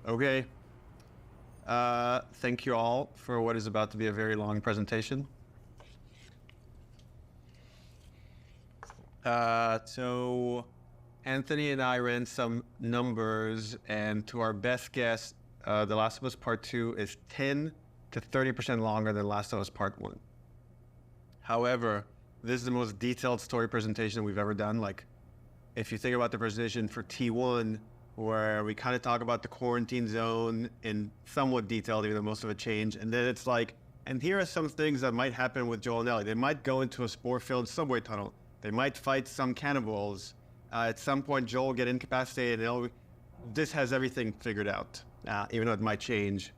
Okay. Thank you all for what is about to be a very long presentation. So Anthony and I ran some numbers, and to our best guess, The Last of Us Part 2 is 10 to 30% longer than Last of Us Part 1. However, this is the most detailed story presentation we've ever done. Like, if you think about the presentation for T1, where we kind of talk about the quarantine zone in somewhat detail, even though most of it changed. And then it's like, and here are some things that might happen with Joel and Ellie. They might go into a spore-filled subway tunnel. They might fight some cannibals. At some point, Joel will get incapacitated. This has everything figured out, even though it might change.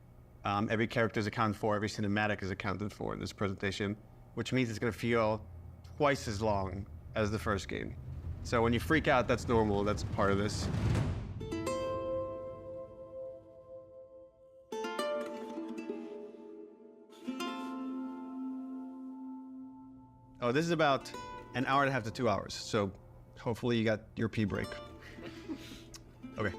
Every character is accounted for, every cinematic is accounted for in this presentation, which means it's going to feel twice as long as the first game. So when you freak out, that's normal. That's part of this. Oh, this is about an hour and a half to 2 hours, so hopefully you got your pee break. Okay,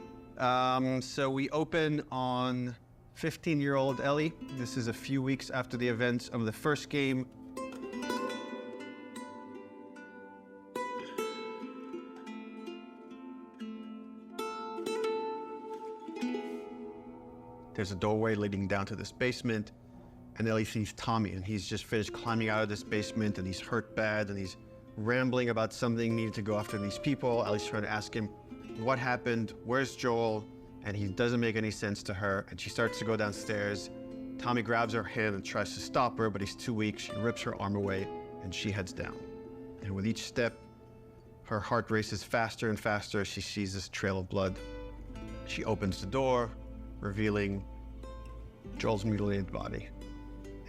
so we open on 15-year-old Ellie. This is a few weeks after the events of the first game. There's a doorway leading down to this basement. And Ellie sees Tommy, and he's just finished climbing out of this basement, and he's hurt bad, and he's rambling about something, needing to go after these people. Ellie's trying to ask him, what happened? Where's Joel? And he doesn't make any sense to her, and she starts to go downstairs. Tommy grabs her hand and tries to stop her, but he's too weak. She rips her arm away, and she heads down. And with each step, her heart races faster and faster as she sees this trail of blood. She opens the door, revealing Joel's mutilated body.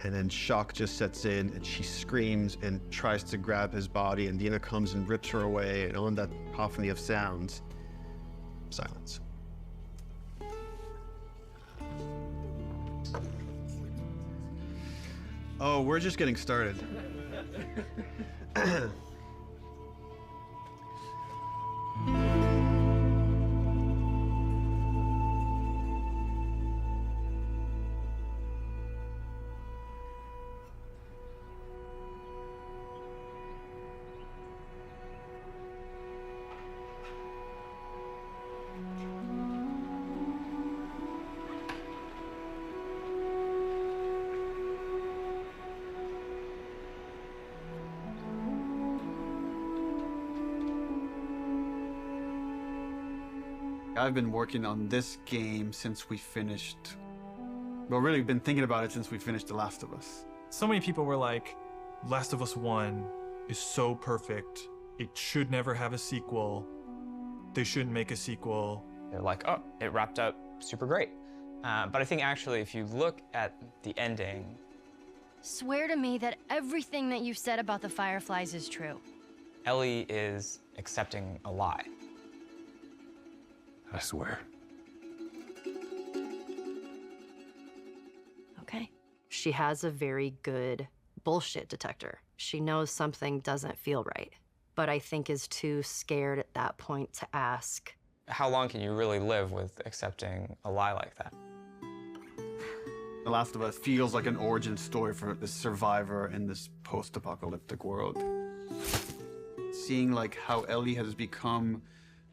And then shock just sets in, and she screams and tries to grab his body, and Dina comes and rips her away, and on that cacophony of sounds, silence. Oh, we're just getting started. I've been working on this game since we finished, well, really been thinking about it since we finished The Last of Us. So many people were like, Last of Us 1 is so perfect. It should never have a sequel. They shouldn't make a sequel. They're like, oh, it wrapped up super great. But I think actually, if you look at the ending... Swear to me that everything that you've said about the Fireflies is true. Ellie is accepting a lie. I swear. Okay. She has a very good bullshit detector. She knows something doesn't feel right, but I think is too scared at that point to ask. How long can you really live with accepting a lie like that? The Last of Us feels like an origin story for this survivor in this post-apocalyptic world. Seeing like how Ellie has become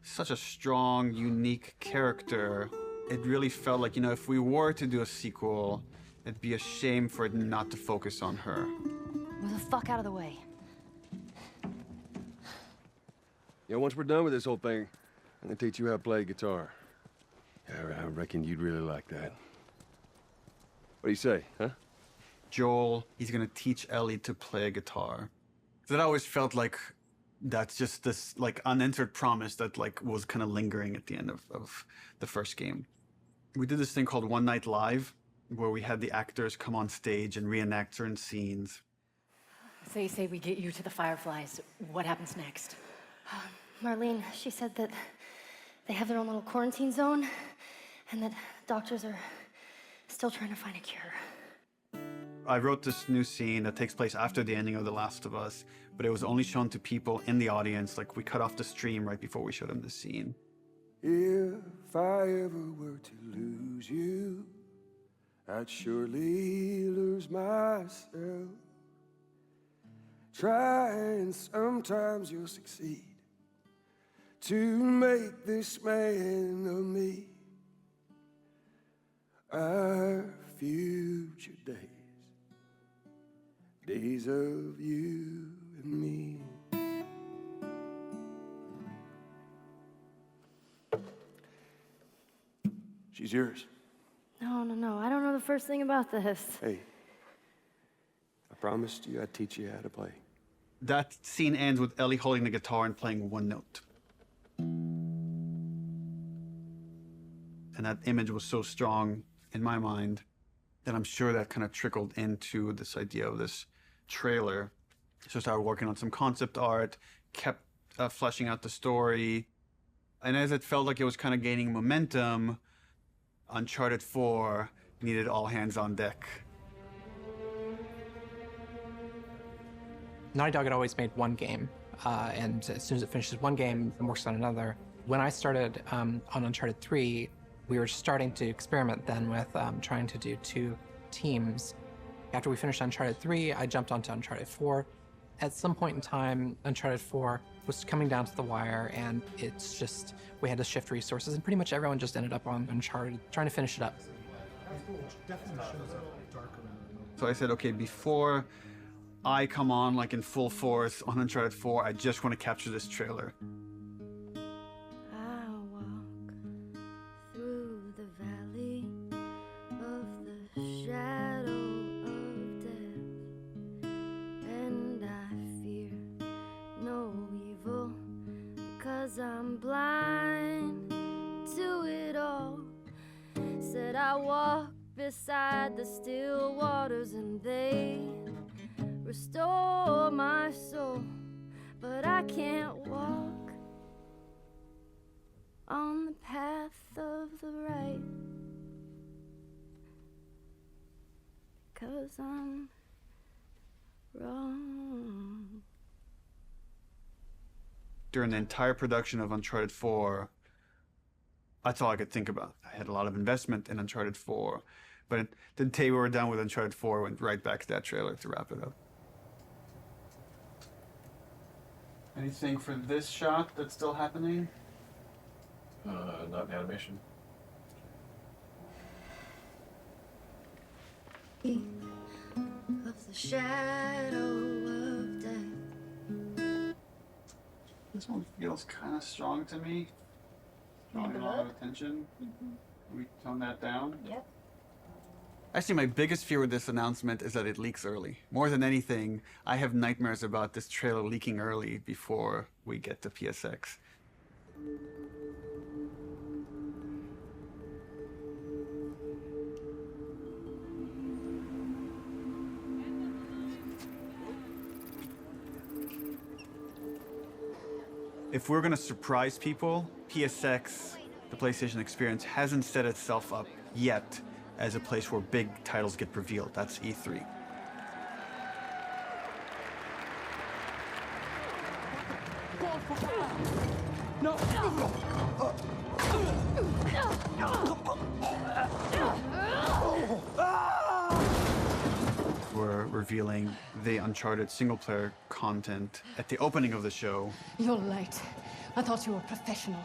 such a strong, unique character, it really felt like, you know, if we were to do a sequel, it'd be a shame for it not to focus on her. Move the fuck out of the way. Yeah, once we're done with this whole thing, I'm gonna teach you how to play guitar. Yeah, I reckon you'd really like that. What do you say, huh? Joel, he's gonna teach Ellie to play guitar. That always felt like that's just this like unanswered promise that like was kind of lingering at the end of the first game. We did this thing called One Night Live, where we had the actors come on stage and reenact certain scenes. So you say we get you to the Fireflies. What happens next? Marlene, she said that they have their own little quarantine zone and that doctors are still trying to find a cure. I wrote this new scene that takes place after the ending of The Last of Us, but it was only shown to people in the audience. Like, we cut off the stream right before we showed them the scene. If I ever were to lose you, I'd surely lose myself. Try and sometimes you'll succeed to make this man of me. Our future days of you and me. She's yours. No, I don't know the first thing about this. Hey, I promised you I'd teach you how to play. That scene ends with Ellie holding the guitar and playing one note. And that image was so strong in my mind that I'm sure that kind of trickled into this idea of this trailer. So I started working on some concept art, kept fleshing out the story. And as it felt like it was kind of gaining momentum, Uncharted 4 needed all hands on deck. Naughty Dog had always made one game, and as soon as it finishes one game, it works on another. When I started on Uncharted 3, we were starting to experiment then with trying to do 2 teams. After we finished Uncharted 3, I jumped onto Uncharted 4. At some point in time, Uncharted 4 was coming down to the wire, and it's just, we had to shift resources, and pretty much everyone just ended up on Uncharted, trying to finish it up. So I said, okay, before I come on like in full force on Uncharted 4, I just want to capture this trailer. I walk through the valley of the shadow of death, and I fear no evil, because I'm blind to it all. Said I walk beside the still waters, and they restore my soul, but I can't walk on the path of the right, 'cause I'm wrong. During the entire production of Uncharted 4, that's all I could think about. I had a lot of investment in Uncharted 4, but the day we were done with Uncharted 4, went right back to that trailer to wrap it up. Anything for this shot that's still happening? Not in animation. Of the shadow of death. This one feels kind of strong to me. Drawing a lot of attention. Can we tone that down? Yep. Actually, my biggest fear with this announcement is that it leaks early. More than anything, I have nightmares about this trailer leaking early before we get to PSX. If we're gonna surprise people, PSX, the PlayStation Experience, hasn't set itself up yet as a place where big titles get revealed. That's E3. We're revealing the Uncharted single-player content at the opening of the show. You're late. I thought you were professional.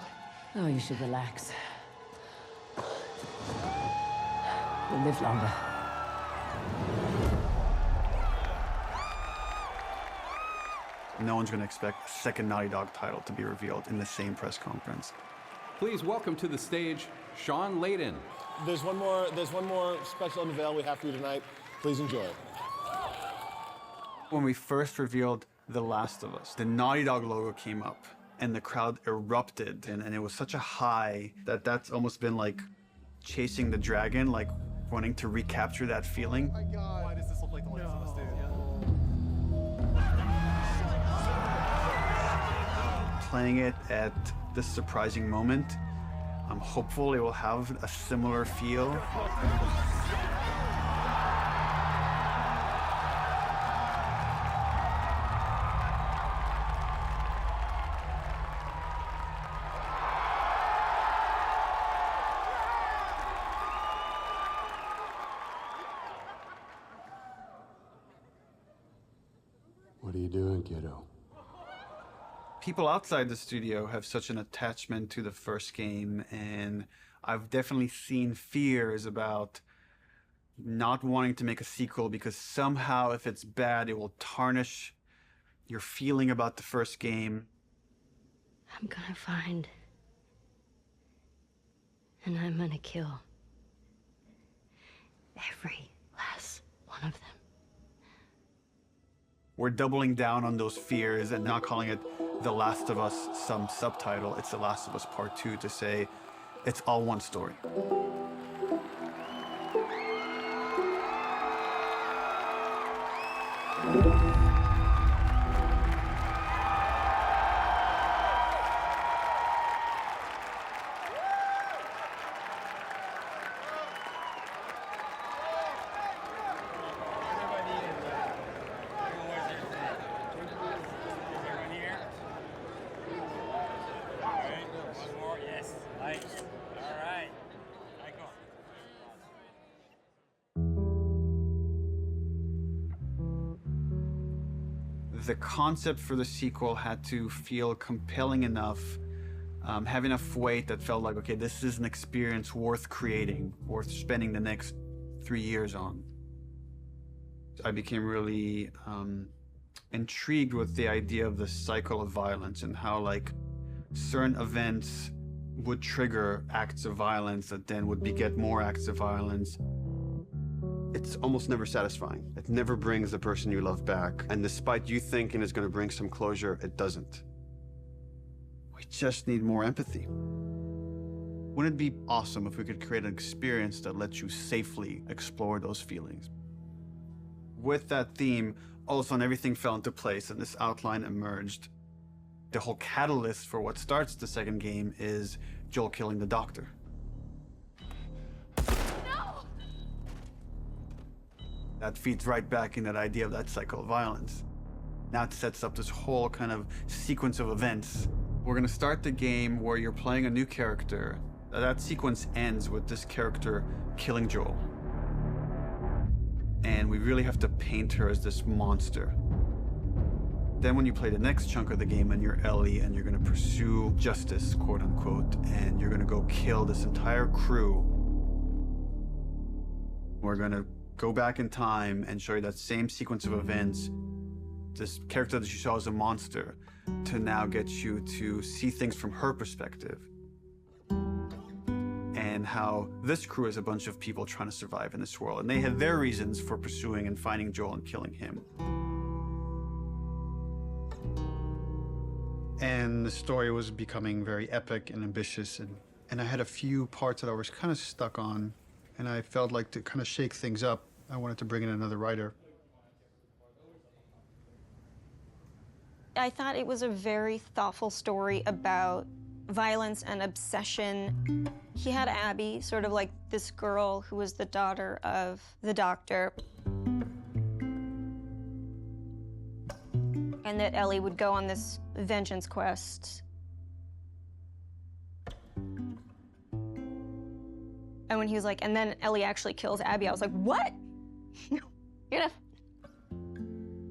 Oh, you should relax. We'll live longer. No one's gonna expect a second Naughty Dog title to be revealed in the same press conference. Please welcome to the stage, Sean Layden. There's one more special unveil we have for you tonight. Please enjoy it. When we first revealed The Last of Us, the Naughty Dog logo came up and the crowd erupted, and it was such a high that that's almost been like chasing the dragon, like wanting to recapture that feeling. Oh my God. Why does this look like The Last of Us, dude? Playing it at this surprising moment, I'm hopeful it will have a similar feel. mind, kiddo. People outside the studio have such an attachment to the first game, and I've definitely seen fears about not wanting to make a sequel because somehow if it's bad, it will tarnish your feeling about the first game. I'm gonna find. And I'm gonna kill. Every last one of them. We're doubling down on those fears and not calling it The Last of Us some subtitle. It's The Last of Us Part 2 to say it's all one story. The concept for the sequel had to feel compelling enough, have enough weight that felt like, okay, this is an experience worth creating, worth spending the next 3 years on. I became really intrigued with the idea of the cycle of violence and how like certain events would trigger acts of violence that then would beget more acts of violence. It's almost never satisfying. It never brings the person you love back. And despite you thinking it's going to bring some closure, it doesn't. We just need more empathy. Wouldn't it be awesome if we could create an experience that lets you safely explore those feelings? With that theme, all of a sudden everything fell into place and this outline emerged. The whole catalyst for what starts the second game is Joel killing the doctor. That feeds right back in that idea of that cycle of violence. Now it sets up this whole kind of sequence of events. We're gonna start the game where you're playing a new character. That sequence ends with this character killing Joel. And we really have to paint her as this monster. Then when you play the next chunk of the game and you're Ellie and you're gonna pursue justice, quote unquote, and you're gonna go kill this entire crew, we're gonna go back in time and show you that same sequence of events, this character that you saw as a monster, to now get you to see things from her perspective. And how this crew is a bunch of people trying to survive in this world. And they had their reasons for pursuing and finding Joel and killing him. And the story was becoming very epic and ambitious. And I had a few parts that I was kind of stuck on. And I felt like to kind of shake things up, I wanted to bring in another writer. I thought it was a very thoughtful story about violence and obsession. He had Abby, sort of like this girl who was the daughter of the doctor. And that Ellie would go on this vengeance quest. And when he was like, and then Ellie actually kills Abby, I was like, what? You're gonna...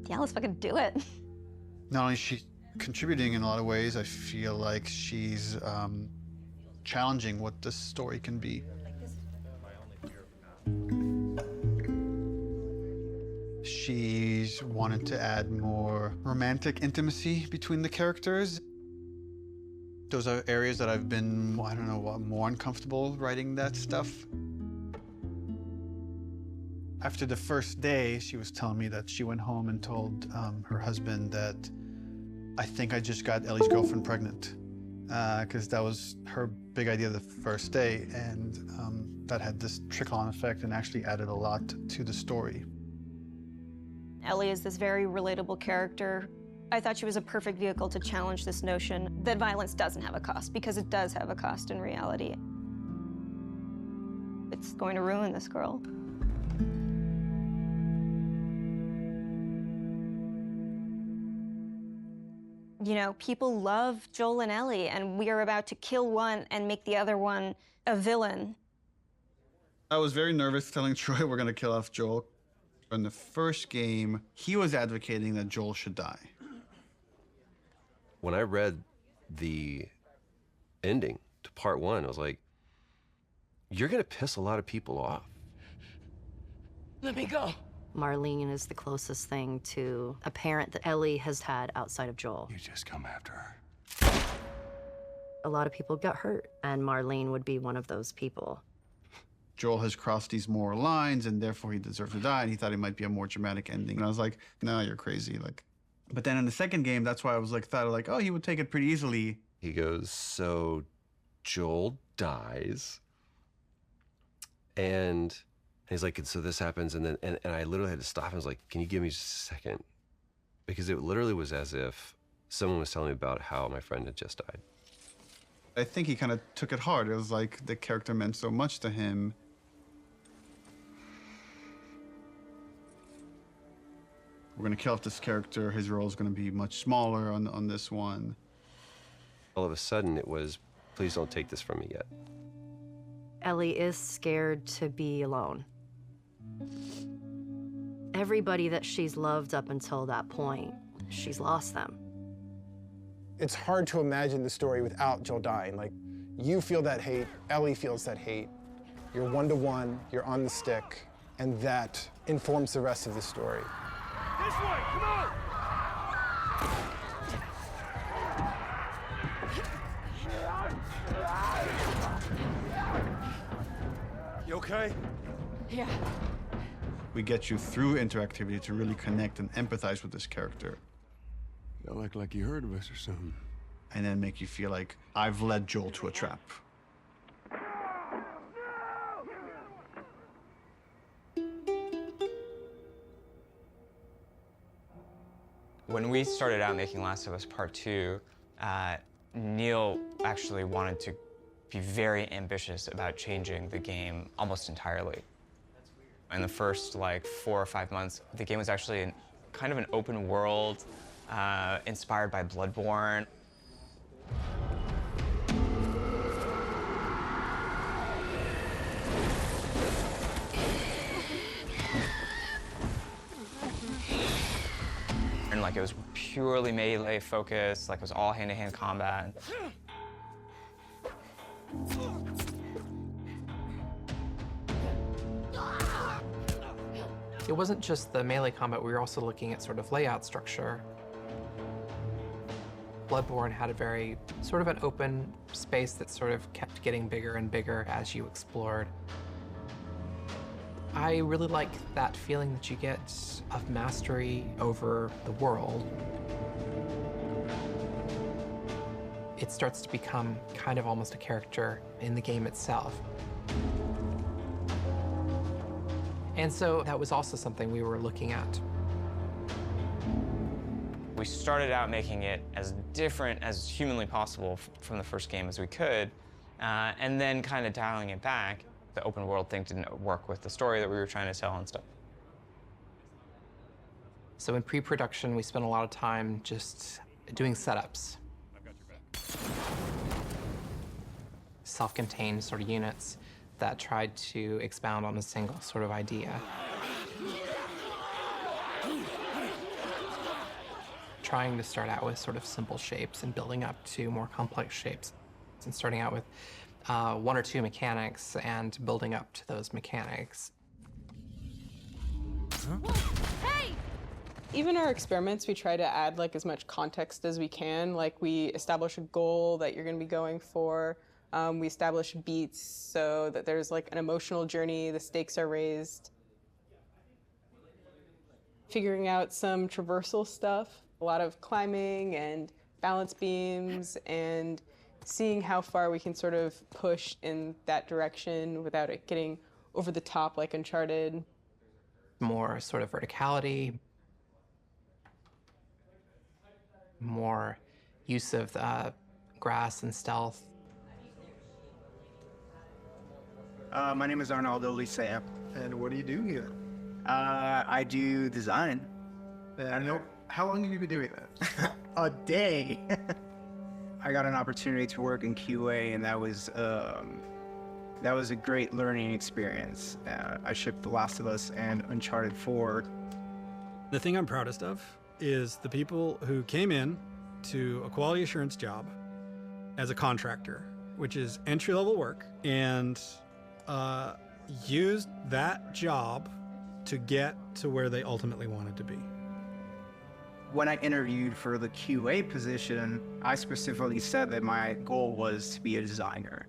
Yeah, let's fucking do it. Not only is she contributing in a lot of ways, I feel like she's challenging what this story can be. She's wanted to add more romantic intimacy between the characters. Those are areas that I've been, I don't know, more uncomfortable writing that stuff. After the first day, she was telling me that she went home and told her husband that, I think I just got Ellie's girlfriend pregnant, because that was her big idea the first day, and that had this trickle-on effect and actually added a lot to the story. Ellie is this very relatable character. I thought she was a perfect vehicle to challenge this notion that violence doesn't have a cost, because it does have a cost in reality. It's going to ruin this girl. You know, people love Joel and Ellie, and we are about to kill one and make the other one a villain. I was very nervous telling Troy we're gonna kill off Joel. In the first game, he was advocating that Joel should die. When I read the ending to part 1, I was like, you're gonna piss a lot of people off. Let me go. Marlene is the closest thing to a parent that Ellie has had outside of Joel. You just come after her. A lot of people got hurt, and Marlene would be one of those people. Joel has crossed these moral lines, and therefore he deserves to die, and he thought it might be a more dramatic ending. And I was like, no, you're crazy. Like, but then in the second game, that's why I was like, oh, he would take it pretty easily. He goes, so Joel dies, and he's like, and so this happens, and then and I literally had to stop. I was like, can you give me just a second? Because it literally was as if someone was telling me about how my friend had just died. I think he kind of took it hard. It was like the character meant so much to him. We're gonna kill off this character. His role is gonna be much smaller on this one. All of a sudden, it was, please don't take this from me yet. Ellie is scared to be alone. Everybody that she's loved up until that point, she's lost them. It's hard to imagine the story without Joel dying. Like, you feel that hate, Ellie feels that hate. You're one-to-one, you're on the stick, and that informs the rest of the story. This way, come on! You okay? Yeah. We get you through interactivity to really connect and empathize with this character. You act like you heard of us or something. And then make you feel like I've led Joel to a trap. When we started out making Last of Us Part 2, Neil actually wanted to be very ambitious about changing the game almost entirely. In the first, 4 or 5 months, the game was actually kind of an open world, inspired by Bloodborne. And it was purely melee focused, it was all hand-to-hand combat. It wasn't just the melee combat, we were also looking at sort of layout structure. Bloodborne had a very sort of an open space that sort of kept getting bigger and bigger as you explored. I really like that feeling that you get of mastery over the world. It starts to become kind of almost a character in the game itself. And so that was also something we were looking at. We started out making it as different as humanly possible from the first game as we could, and then kind of dialing it back. The open world thing didn't work with the story that we were trying to tell and stuff. So in pre-production, we spent a lot of time just doing setups. I've got your back. Self-contained sort of units that tried to expound on a single sort of idea. Trying to start out with sort of simple shapes and building up to more complex shapes. And starting out with 1 or 2 mechanics and building up to those mechanics. Hey! Even our experiments, we try to add as much context as we can. We establish a goal that you're going to be going for. We establish beats so that there's an emotional journey, the stakes are raised. Figuring out some traversal stuff, a lot of climbing and balance beams and seeing how far we can sort of push in that direction without it getting over the top like Uncharted. More sort of verticality, more use of grass and stealth. My name is Arnaldo Licea. And what do you do here? I do design. I know. How long have you been doing that? A day. I got an opportunity to work in QA, and that was a great learning experience. I shipped The Last of Us and Uncharted 4. The thing I'm proudest of is the people who came in, to a quality assurance job as a contractor, which is entry-level work, and used that job to get to where they ultimately wanted to be. When I interviewed for the QA position, I specifically said that my goal was to be a designer.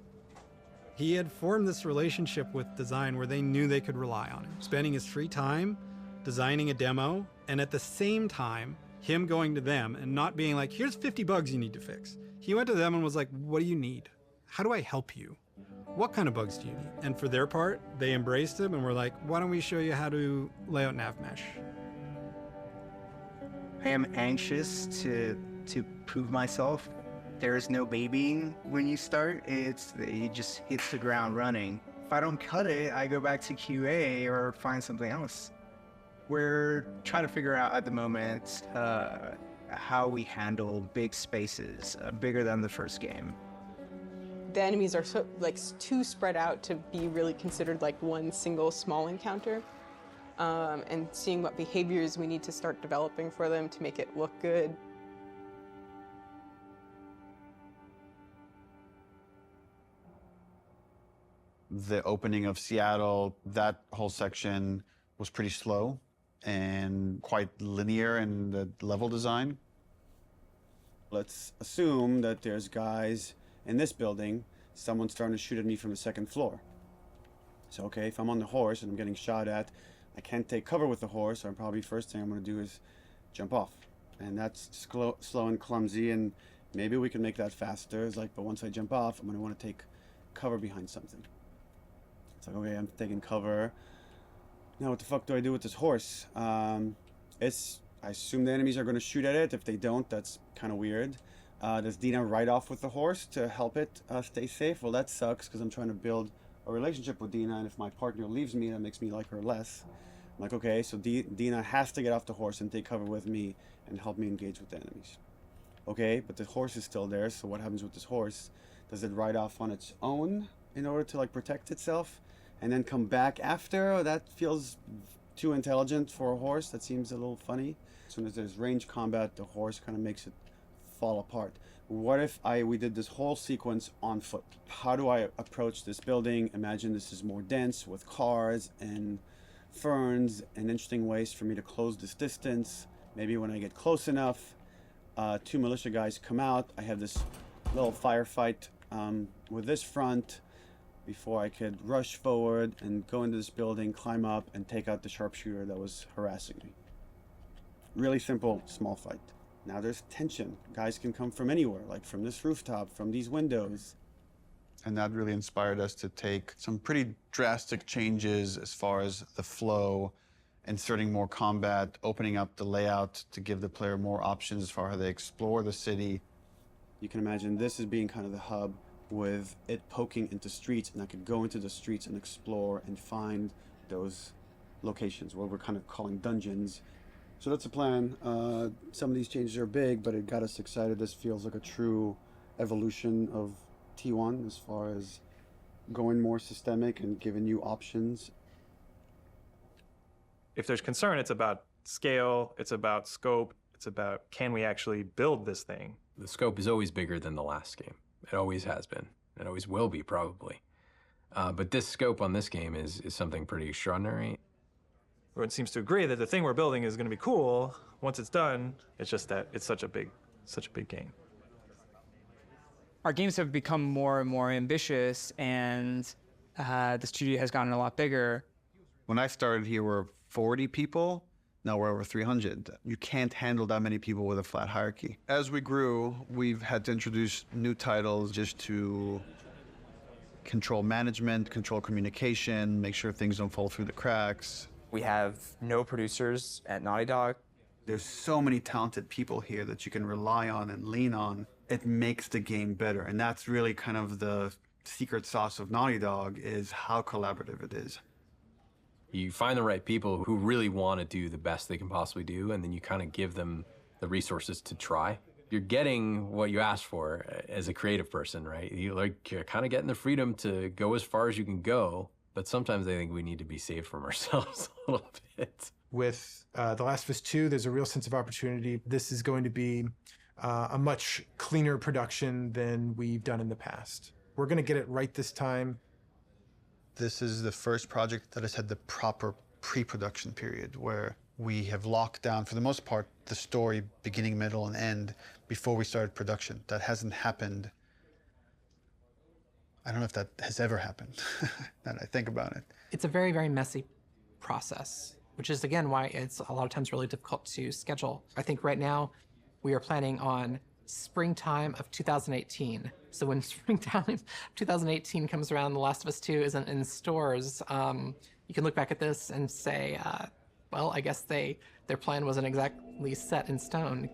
He had formed this relationship with design where they knew they could rely on him, spending his free time designing a demo, and at the same time, him going to them and not being like, here's 50 bugs you need to fix. He went to them and was like, what do you need? How do I help you? What kind of bugs do you need? And for their part, they embraced him and were like, why don't we show you how to lay out nav mesh? I am anxious to prove myself. There is no babying when you start. It just hits the ground running. If I don't cut it, I go back to QA or find something else. We're trying to figure out at the moment how we handle big spaces, bigger than the first game. The enemies are so too spread out to be really considered like one single small encounter. And seeing what behaviors we need to start developing for them to make it look good. The opening of Seattle, that whole section was pretty slow and quite linear in the level design. Let's assume that there's guys in this building, someone's starting to shoot at me from the second floor. So, okay, if I'm on the horse and I'm getting shot at, I can't take cover with the horse, so probably first thing I'm going to do is jump off. And that's slow and clumsy, and maybe we can make that faster. It's like, but once I jump off, I'm going to want to take cover behind something. It's like, okay, I'm taking cover. Now what the fuck do I do with this horse? I assume the enemies are going to shoot at it. If they don't, that's kind of weird. Does Dina ride off with the horse to help it stay safe? Well, that sucks, because I'm trying to build a relationship with Dina, and if my partner leaves me, that makes me like her less. I'm like, okay, so Dina has to get off the horse and take cover with me and help me engage with the enemies. Okay, but the horse is still there, so what happens with this horse? Does it ride off on its own in order to like protect itself and then come back after? Oh, that feels too intelligent for a horse. That seems a little funny. As soon as there's range combat, the horse kind of makes it fall apart. What if we did this whole sequence on foot? How do I approach this building? Imagine this is more dense with cars and ferns and interesting ways for me to close this distance. Maybe when I get close enough, 2 militia guys come out. I have this little firefight with this front before I could rush forward and go into this building, climb up, and take out the sharpshooter that was harassing me. Really simple, small fight. Now there's tension. Guys can come from anywhere, like from this rooftop, from these windows. And that really inspired us to take some pretty drastic changes as far as the flow, inserting more combat, opening up the layout to give the player more options as far as how they explore the city. You can imagine this as being kind of the hub with it poking into streets, and I could go into the streets and explore and find those locations, what we're kind of calling dungeons. So that's the plan. Some of these changes are big, but it got us excited. This feels like a true evolution of T1 as far as going more systemic and giving you options. If there's concern, it's about scale, it's about scope, it's about can we actually build this thing? The scope is always bigger than the last game. It always has been. It always will be, probably. But this scope on this game is something pretty extraordinary. Everyone seems to agree that the thing we're building is going to be cool. Once it's done, it's just that it's such a big game. Our games have become more and more ambitious, and the studio has gotten a lot bigger. When I started here, we're 40 people. Now we're over 300. You can't handle that many people with a flat hierarchy. As we grew, we've had to introduce new titles just to control management, control communication, make sure things don't fall through the cracks. We have no producers at Naughty Dog. There's so many talented people here that you can rely on and lean on. It makes the game better. And that's really kind of the secret sauce of Naughty Dog, is how collaborative it is. You find the right people who really want to do the best they can possibly do, and then you kind of give them the resources to try. You're getting what you asked for as a creative person, right? You're kind of getting the freedom to go as far as you can go, but sometimes I think we need to be saved from ourselves a little bit. With The Last of Us 2, there's a real sense of opportunity. This is going to be a much cleaner production than we've done in the past. We're going to get it right this time. This is the first project that has had the proper pre-production period where we have locked down, for the most part, the story beginning, middle, and end before we started production. That hasn't happened. I don't know if that has ever happened, now that I think about it. It's a very, very messy process, which is, again, why it's a lot of times really difficult to schedule. I think right now we are planning on springtime of 2018. So when springtime of 2018 comes around, The Last of Us 2 isn't in stores, you can look back at this and say, well, I guess their plan wasn't exactly set in stone.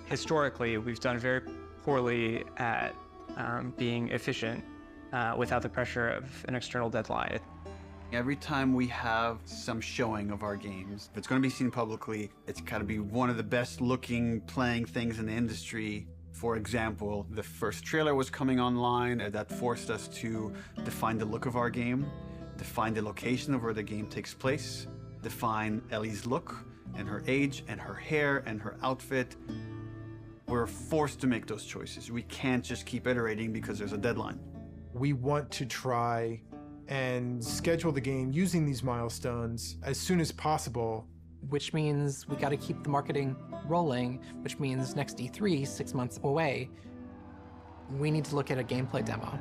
Historically, we've done very poorly at being efficient without the pressure of an external deadline. Every time we have some showing of our games, if it's going to be seen publicly, it's got to be one of the best looking playing things in the industry. For example, the first trailer was coming online, and that forced us to define the look of our game, define the location of where the game takes place, define Ellie's look and her age and her hair and her outfit. We're forced to make those choices. We can't just keep iterating because there's a deadline. We want to try and schedule the game using these milestones as soon as possible. Which means we got to keep the marketing rolling, which means next E3, 6 months away, we need to look at a gameplay demo.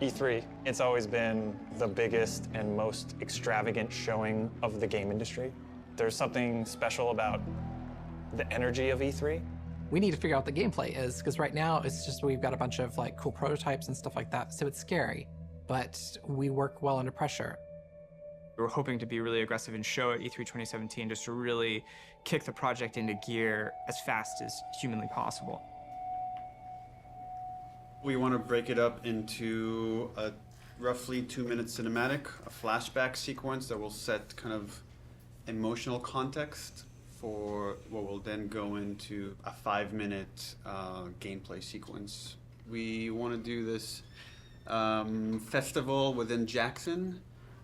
E3, it's always been the biggest and most extravagant showing of the game industry. There's something special about the energy of E3. We need to figure out what the gameplay is, because right now it's just we've got a bunch of like cool prototypes and stuff like that, so it's scary, but we work well under pressure. We were hoping to be really aggressive and show at E3 2017 just to really kick the project into gear as fast as humanly possible. We want to break it up into a roughly 2-minute cinematic, a flashback sequence that will set kind of emotional context for what will then go into a 5-minute gameplay sequence. We want to do this festival within Jackson.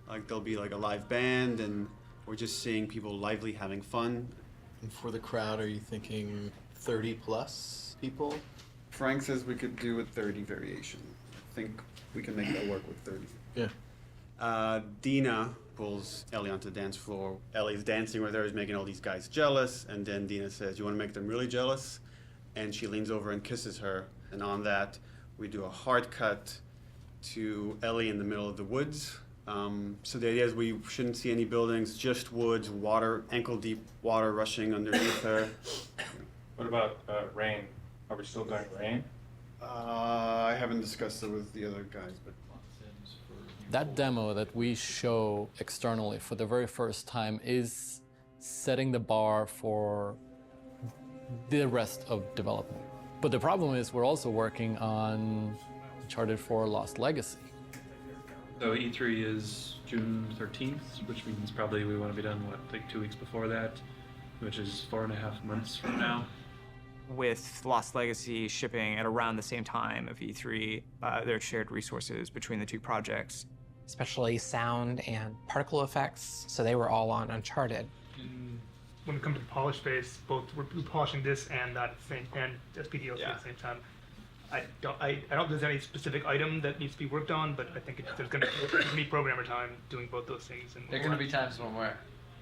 Like there'll be like a live band and we're just seeing people lively having fun. And for the crowd, are you thinking 30 plus people? Frank says we could do a 30 variation. I think we can make that work with 30. Yeah. Dina pulls Ellie onto the dance floor. Ellie's dancing with her, is making all these guys jealous, and then Dina says, you want to make them really jealous? And she leans over and kisses her. And on that, we do a hard cut to Ellie in the middle of the woods. So the idea is we shouldn't see any buildings, just woods, water, ankle-deep water rushing underneath her. What about rain? Are we still doing rain? I haven't discussed it with the other guys, but... That demo that we show externally for the very first time is setting the bar for the rest of development. But the problem is we're also working on Uncharted 4 Lost Legacy. So E3 is June 13th, which means probably we want to be done, what, like 2 weeks before that, which is 4.5 months from now. With Lost Legacy shipping at around the same time of E3, there are shared resources between the two projects. Especially sound and particle effects, so they were all on Uncharted. When it comes to the polish phase, both we're polishing this and that and SPDLC at the same time. I don't think there's any specific item that needs to be worked on, but I think there's going to be programmer time doing both those things. And there are going to be times when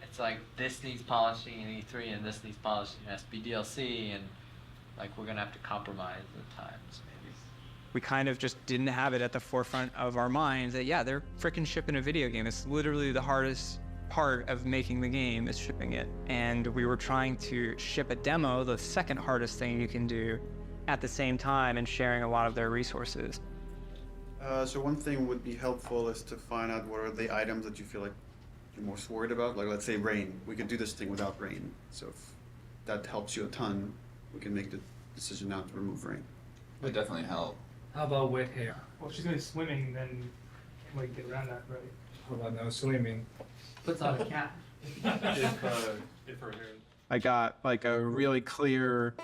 it's like this needs polishing in E3 and this needs polishing in SPDLC, and like we're going to have to compromise at times maybe. We kind of just didn't have it at the forefront of our minds that, yeah, they're frickin' shipping a video game. It's literally the hardest part of making the game is shipping it. And we were trying to ship a demo, the second hardest thing you can do, at the same time and sharing a lot of their resources. So one thing would be helpful is to find out what are the items that you feel like you're most worried about. Like let's say rain. We could do this thing without rain. So if that helps you a ton, we can make the decision now to remove rain. It would definitely help. How about wet hair? Well, if she's going swimming, then we can get around that, right? How about no swimming? Puts on a cap. If her hair... I got like a really clear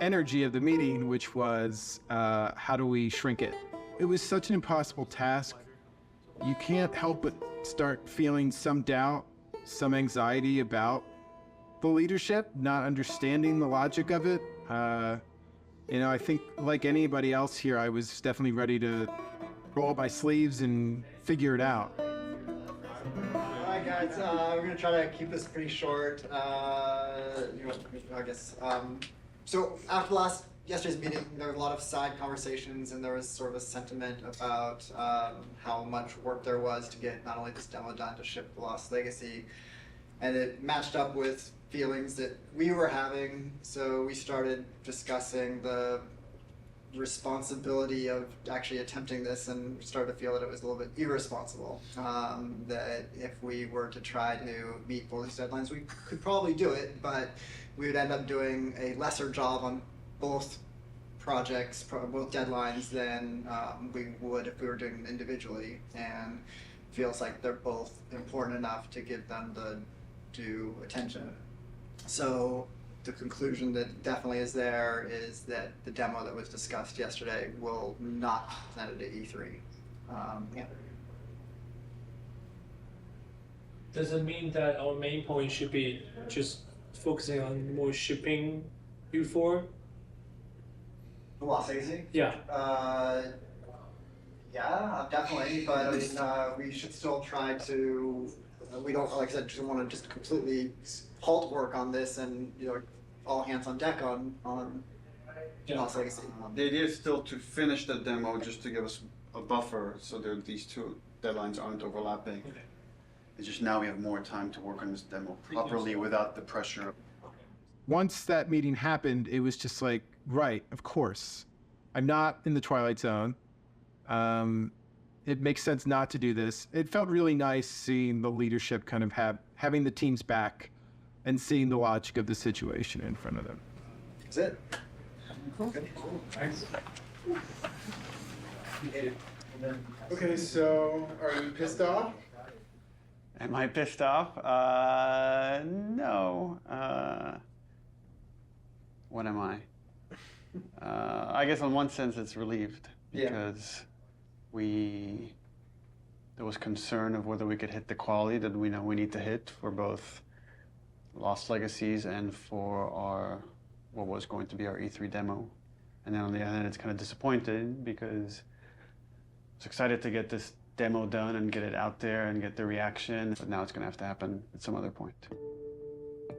energy of the meeting, which was how do we shrink it? It was such an impossible task. You can't help but start feeling some doubt some anxiety about the leadership, not understanding the logic of it. You know, I think like anybody else here, I was definitely ready to roll up my sleeves and figure it out. Alright guys, we're gonna try to keep this pretty short. I guess. So after yesterday's meeting, there were a lot of side conversations, and there was sort of a sentiment about how much work there was to get not only this demo done to ship the Lost Legacy, and it matched up with feelings that we were having. So we started discussing the responsibility of actually attempting this, and started to feel that it was a little bit irresponsible. That if we were to try to meet both these deadlines, we could probably do it, but we would end up doing a lesser job on both projects, both deadlines, than we would if we were doing them individually. And feels like they're both important enough to give them the due attention. So the conclusion that definitely is there is that the demo that was discussed yesterday will not be presented at E3. Yeah. Does it mean that our main point should be just focusing on more shipping before? The Lost Legacy? Yeah. Yeah, definitely. But I mean, we should still try to. We don't, like I said, just want to just completely halt work on this, and all hands on deck on Lost Legacy. The idea is still to finish the demo, just to give us a buffer, so that these two deadlines aren't overlapping. Okay. It's just now we have more time to work on this demo properly without the pressure. Once that meeting happened, it was just like, right, of course. I'm not in the Twilight Zone. It makes sense not to do this. It felt really nice seeing the leadership kind of having the team's back and seeing the logic of the situation in front of them. That's it. Okay, cool. Thanks. Okay, so are you pissed off? Am I pissed off? No. What am I? I guess in one sense it's relieved, because there was concern of whether we could hit the quality that we know we need to hit for both Lost Legacies and for what was going to be our E3 demo. And then on the other hand, it's kind of disappointed, because I was excited to get this demo done and get it out there and get the reaction, but now it's going to have to happen at some other point.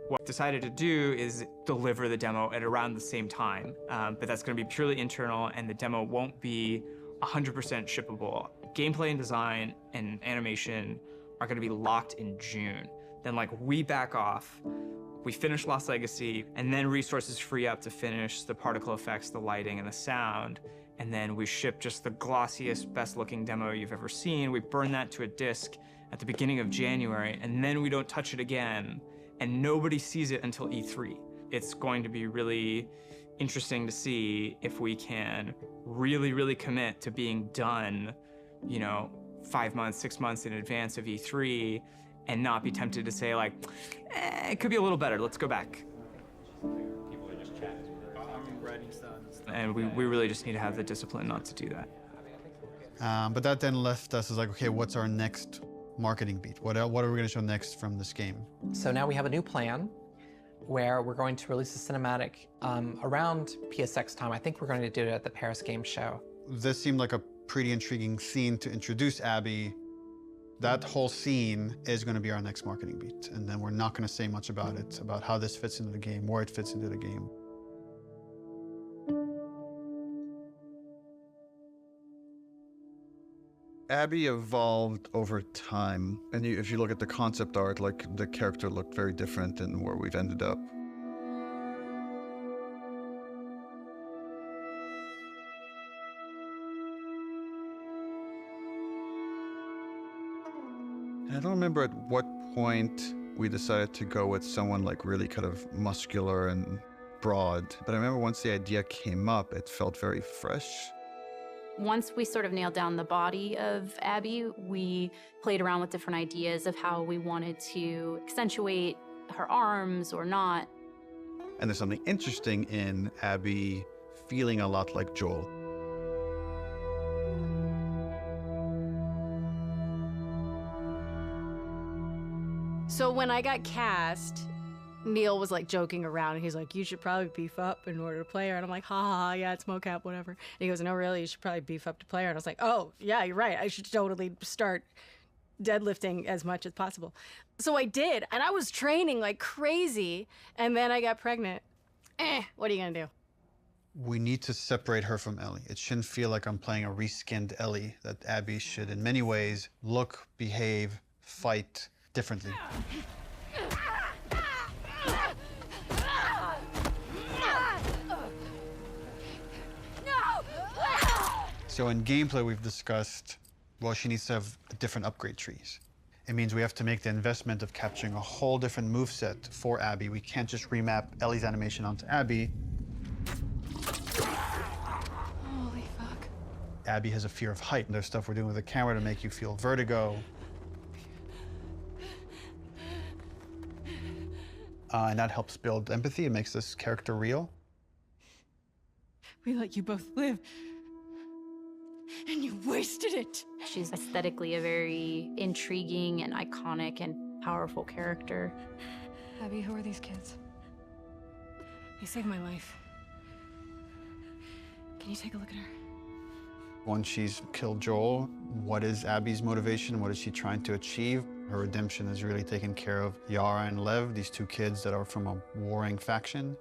What we decided to do is deliver the demo at around the same time, but that's going to be purely internal, and the demo won't be 100% shippable. Gameplay and design and animation are going to be locked in June. Then we back off, we finish Lost Legacy, and then resources free up to finish the particle effects, the lighting, and the sound. And then we ship just the glossiest, best looking demo you've ever seen. We burn that to a disc at the beginning of January, and then we don't touch it again, and nobody sees it until E3. It's going to be really interesting to see if we can really commit to being done, 5 months, 6 months in advance of E3, and not be tempted to say it could be a little better, let's go back. People are just chatting. I'm writing stuff. And we really just need to have the discipline not to do that. But that then left us as okay, what's our next marketing beat? What are we going to show next from this game? So now we have a new plan where we're going to release a cinematic around PSX time. I think we're going to do it at the Paris Game Show. This seemed like a pretty intriguing scene to introduce Abby. That whole scene is going to be our next marketing beat. And then we're not going to say much about it, about how this fits into the game, where it fits into the game. Abby evolved over time, and if you look at the concept art, the character looked very different than where we've ended up. I don't remember at what point we decided to go with someone really kind of muscular and broad, but I remember once the idea came up, it felt very fresh. Once we sort of nailed down the body of Abby, we played around with different ideas of how we wanted to accentuate her arms or not. And there's something interesting in Abby feeling a lot like Joel. So when I got cast, Neil was like joking around, and he's like, you should probably beef up in order to play her. And I'm like, ha ha, ha, yeah, it's mocap, whatever. And he goes, no, really, you should probably beef up to play her. And I was like, oh, yeah, you're right. I should totally start deadlifting as much as possible. So I did, and I was training like crazy, and then I got pregnant. What are you gonna do? We need to separate her from Ellie. It shouldn't feel like I'm playing a reskinned Ellie, that Abby should, in many ways, look, behave, fight differently. So in gameplay, we've discussed, well, she needs to have different upgrade trees. It means we have to make the investment of capturing a whole different moveset for Abby. We can't just remap Ellie's animation onto Abby. Holy fuck. Abby has a fear of height, and there's stuff we're doing with the camera to make you feel vertigo. And that helps build empathy. It makes this character real. We let you both live, and you wasted it. She's aesthetically a very intriguing and iconic and powerful character. Abby, who are these kids? They saved my life. Can you take a look at her? Once she's killed Joel, what is Abby's motivation? What is she trying to achieve? Her redemption is really taking care of Yara and Lev, these two kids that are from a warring faction.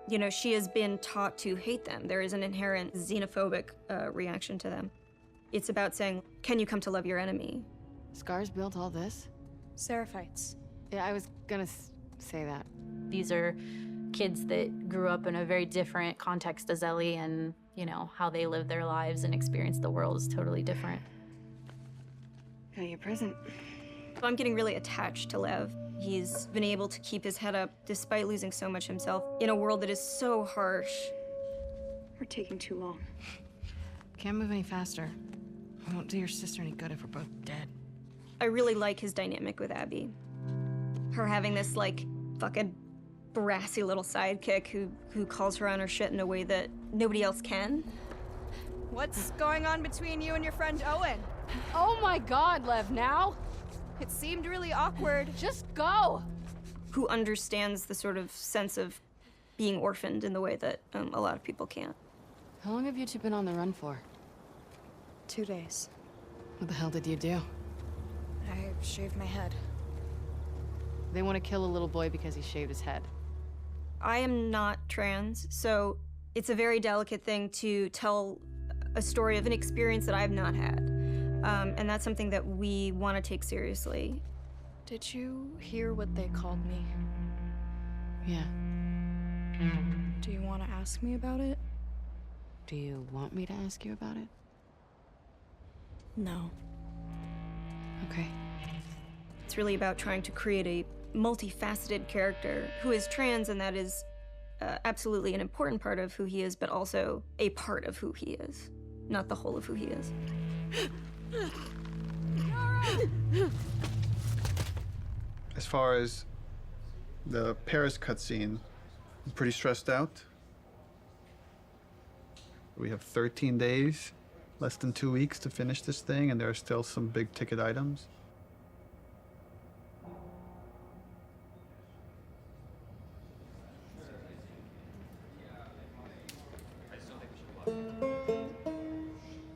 You know, she has been taught to hate them. There is an inherent xenophobic reaction to them. It's about saying, can you come to love your enemy? Scars built all this? Seraphites. Yeah, I was gonna say that. These are kids that grew up in a very different context as Ellie, and, you know, how they live their lives and experience the world is totally different. Got you a present. I'm getting really attached to Lev. He's been able to keep his head up despite losing so much himself in a world that is so harsh. We're taking too long. Can't move any faster. I won't do your sister any good if we're both dead. I really like his dynamic with Abby. Her having this, like, fucking brassy little sidekick who calls her on her shit in a way that nobody else can. What's going on between you and your friend Owen? Oh my God, Lev, now? It seemed really awkward. Just go! Who understands the sort of sense of being orphaned in the way that a lot of people can't. How long have you two been on the run for? 2 days. What the hell did you do? I shaved my head. They want to kill a little boy because he shaved his head. I am not trans, so it's a very delicate thing to tell a story of an experience that I've not had. And that's something that we want to take seriously. Did you hear what they called me? Yeah. Do you want to ask me about it? Do you want me to ask you about it? No. Okay. It's really about trying to create a multifaceted character who is trans, and that is absolutely an important part of who he is, but also a part of who he is, not the whole of who he is. As far as the Paris cutscene, I'm pretty stressed out. We have 13 days, less than 2 weeks to finish this thing, and there are still some big ticket items.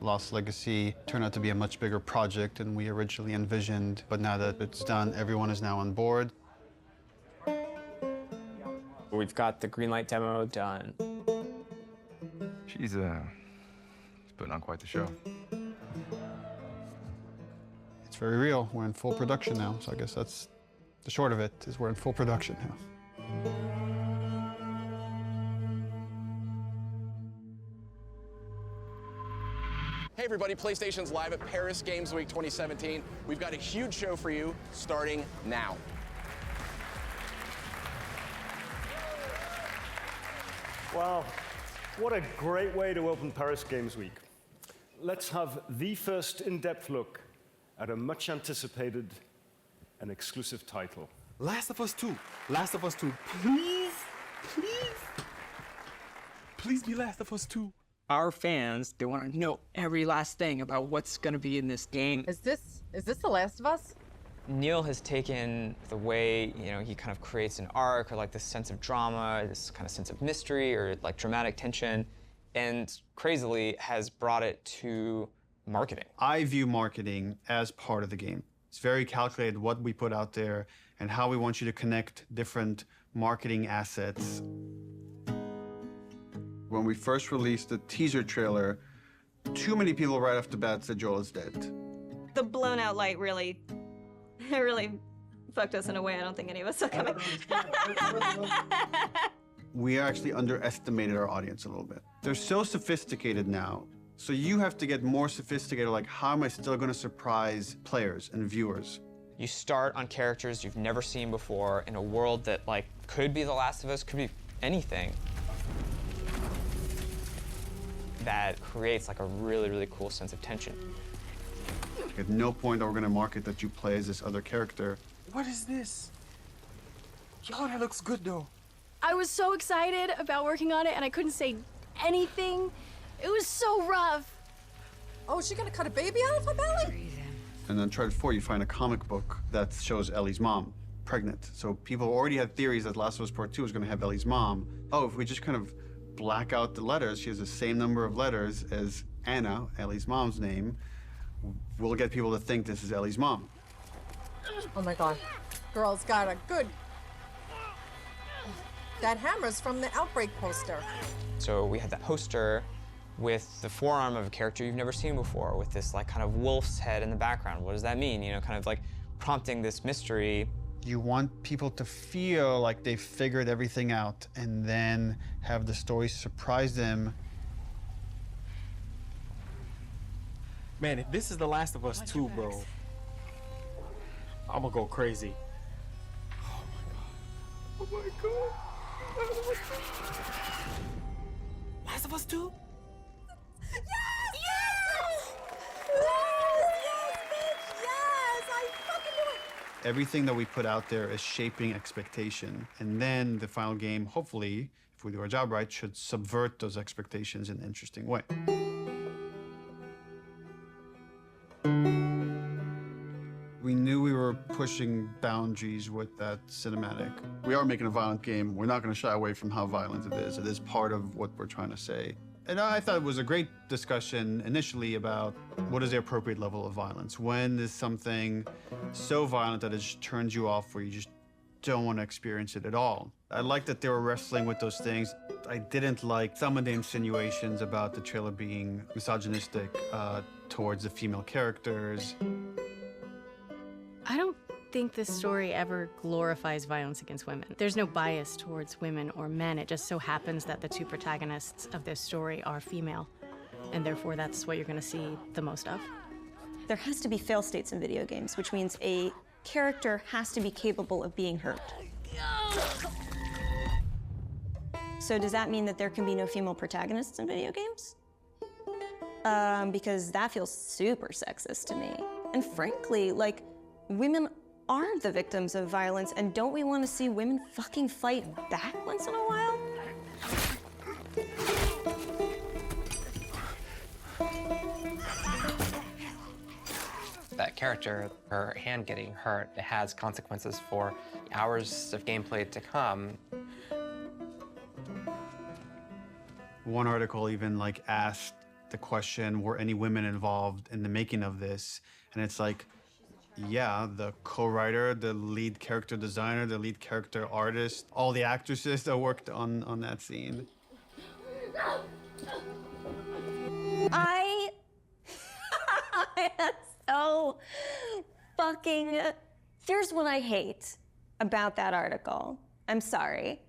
Lost Legacy turned out to be a much bigger project than we originally envisioned, but now that it's done, everyone is now on board. We've got the Greenlight demo done. She's putting on quite the show. It's very real. We're in full production now, so I guess that's the short of it, is we're in full production now. Hey everybody, PlayStation's live at Paris Games Week 2017. We've got a huge show for you starting now. Wow, what a great way to open Paris Games Week. Let's have the first in-depth look at a much anticipated and exclusive title. Last of Us 2. Last of Us 2. Please, please. Please be Last of Us 2. Our fans, they want to know every last thing about what's going to be in this game. Is this The Last of Us? Neil has taken the way, he kind of creates an arc or like this sense of drama, this kind of sense of mystery or like dramatic tension, and crazily has brought it to marketing. I view marketing as part of the game. It's very calculated what we put out there and how we want you to connect different marketing assets. When we first released the teaser trailer, too many people right off the bat said Joel is dead. The blown out light really fucked us in a way I don't think any of us saw coming. We actually underestimated our audience a little bit. They're so sophisticated now, so you have to get more sophisticated, like how am I still gonna surprise players and viewers? You start on characters you've never seen before in a world that like could be The Last of Us, could be anything. That creates like a really, really cool sense of tension. At no point are we gonna market that you play as this other character. What is this? Yo, that looks good though. I was so excited about working on it and I couldn't say anything. It was so rough. Oh, she gonna cut a baby out of her belly? And then Charted 4, you find a comic book that shows Ellie's mom pregnant. So people already had theories that Last of Us Part 2 was gonna have Ellie's mom. Oh, if we just kind of black out the letters, she has the same number of letters as Anna, Ellie's mom's name, we'll get people to think this is Ellie's mom. Oh my God. Girl's got a good... That hammer's from the Outbreak poster. So we had that poster with the forearm of a character you've never seen before, with this like kind of wolf's head in the background. What does that mean? Kind of like prompting this mystery. You want people to feel like they've figured everything out and then have the story surprise them. Man, if this is The Last of Us 2, bro, I'm gonna go crazy. Oh my God. Last of Us 2? Yes! Yes! Yes, bitch! Yes! I fucking knew it! Everything that we put out there is shaping expectation. And then the final game, hopefully, if we do our job right, should subvert those expectations in an interesting way. We knew we were pushing boundaries with that cinematic. We are making a violent game. We're not going to shy away from how violent it is. It is part of what we're trying to say. And I thought it was a great discussion initially about what is the appropriate level of violence. When is something so violent that it just turns you off where you just don't want to experience it at all? I liked that they were wrestling with those things. I didn't like some of the insinuations about the trailer being misogynistic towards the female characters. I don't think this story ever glorifies violence against women. There's no bias towards women or men. It just so happens that the two protagonists of this story are female, and therefore that's what you're going to see the most of. There has to be fail states in video games, which means a character has to be capable of being hurt. So does that mean that there can be no female protagonists in video games? Because that feels super sexist to me. And frankly, like, women are the victims of violence, and don't we want to see women fucking fight back once in a while? That character, her hand getting hurt, it has consequences for hours of gameplay to come. One article even like asked the question, were any women involved in the making of this? And it's like, yeah, the co-writer, the lead character designer, the lead character artist, all the actresses that worked on that scene. I am so fucking... Here's what I hate about that article. I'm sorry.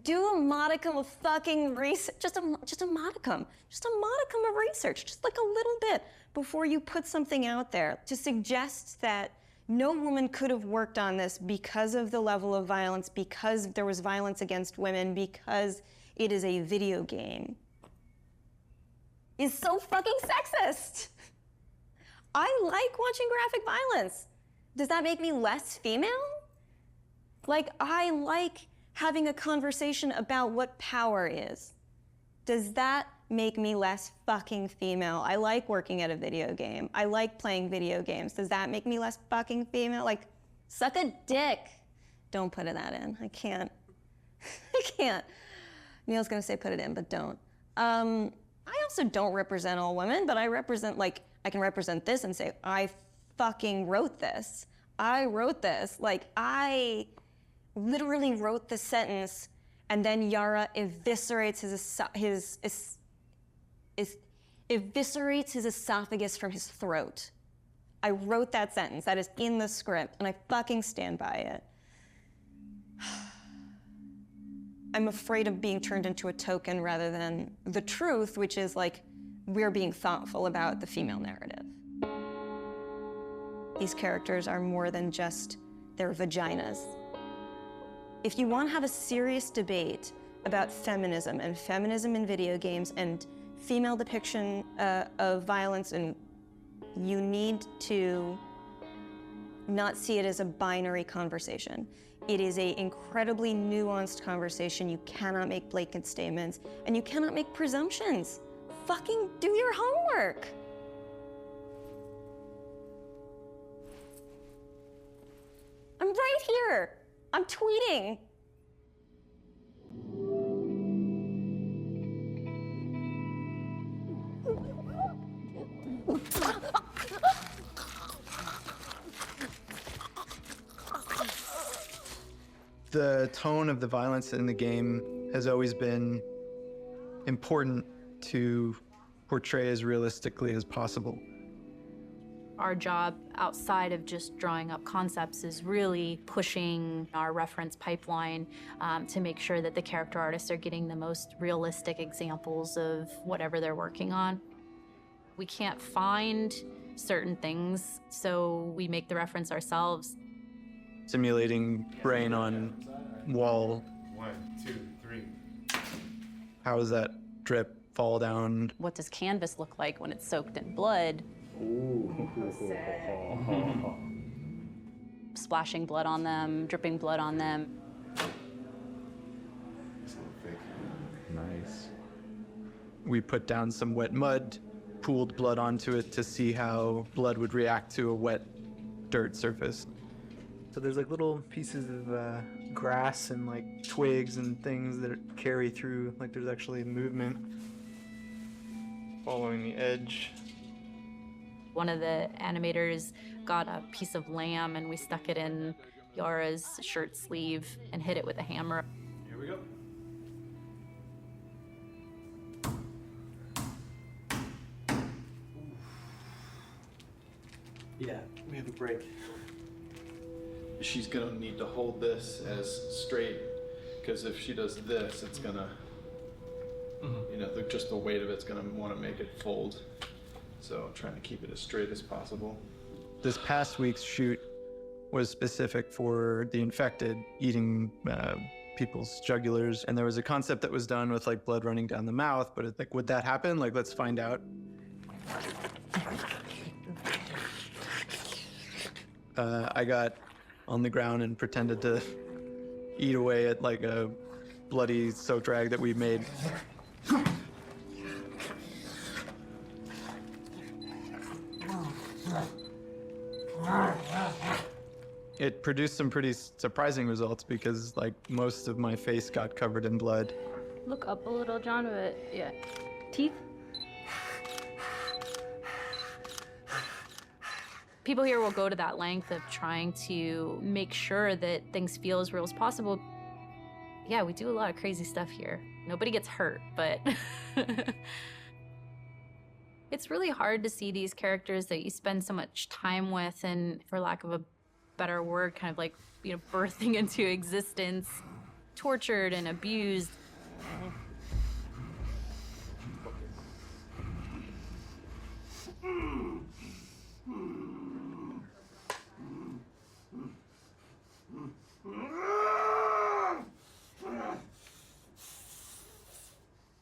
Do a modicum of fucking research, just a modicum of research, just like a little bit before you put something out there to suggest that no woman could have worked on this because of the level of violence, because there was violence against women, because it is a video game, is so fucking sexist. I like watching graphic violence. Does that make me less female? Like, I like having a conversation about what power is. Does that make me less fucking female? I like working at a video game. I like playing video games. Does that make me less fucking female? Like, suck a dick. Don't put that in. I can't. I can't. Neil's gonna say put it in, but don't. I also don't represent all women, but I represent, like, I can represent this and say, I fucking wrote this. I wrote this. Like, I literally wrote the sentence, and then Yara eviscerates eviscerates his esophagus from his throat. I wrote that sentence. That is in the script, and I fucking stand by it. I'm afraid of being turned into a token rather than the truth, which is like, we're being thoughtful about the female narrative. These characters are more than just their vaginas. If you want to have a serious debate about feminism and feminism in video games and female depiction of violence, and you need to not see it as a binary conversation. It is an incredibly nuanced conversation. You cannot make blanket statements, and you cannot make presumptions. Fucking do your homework. I'm right here. I'm tweeting. The tone of the violence in the game has always been important to portray as realistically as possible. Our job outside of just drawing up concepts is really pushing our reference pipeline to make sure that the character artists are getting the most realistic examples of whatever they're working on. We can't find certain things, so we make the reference ourselves. Simulating brain on wall. 1, 2, 3. How does that drip fall down? What does canvas look like when it's soaked in blood? Splashing blood on them, dripping blood on them. Nice. We put down some wet mud, pooled blood onto it to see how blood would react to a wet dirt surface. So there's like little pieces of grass and like twigs and things that carry through, like there's actually movement following the edge. One of the animators got a piece of lamb and we stuck it in Yara's shirt sleeve and hit it with a hammer. Here we go. Yeah, we have a break. She's gonna need to hold this as straight, because if she does this, it's gonna, you know, just the weight of it's gonna want to make it fold. So I'm trying to keep it as straight as possible. This past week's shoot was specific for the infected eating people's jugulars, and there was a concept that was done with like blood running down the mouth, but like, would that happen? Like, let's find out. I got on the ground and pretended to eat away at like a bloody soap rag that we made. It produced some pretty surprising results because like most of my face got covered in blood. Look up a little, John, but yeah. Teeth? People here will go to that length of trying to make sure that things feel as real as possible. Yeah, we do a lot of crazy stuff here. Nobody gets hurt, but it's really hard to see these characters that you spend so much time with and, for lack of a better word, kind of like, you know, birthing into existence, tortured and abused.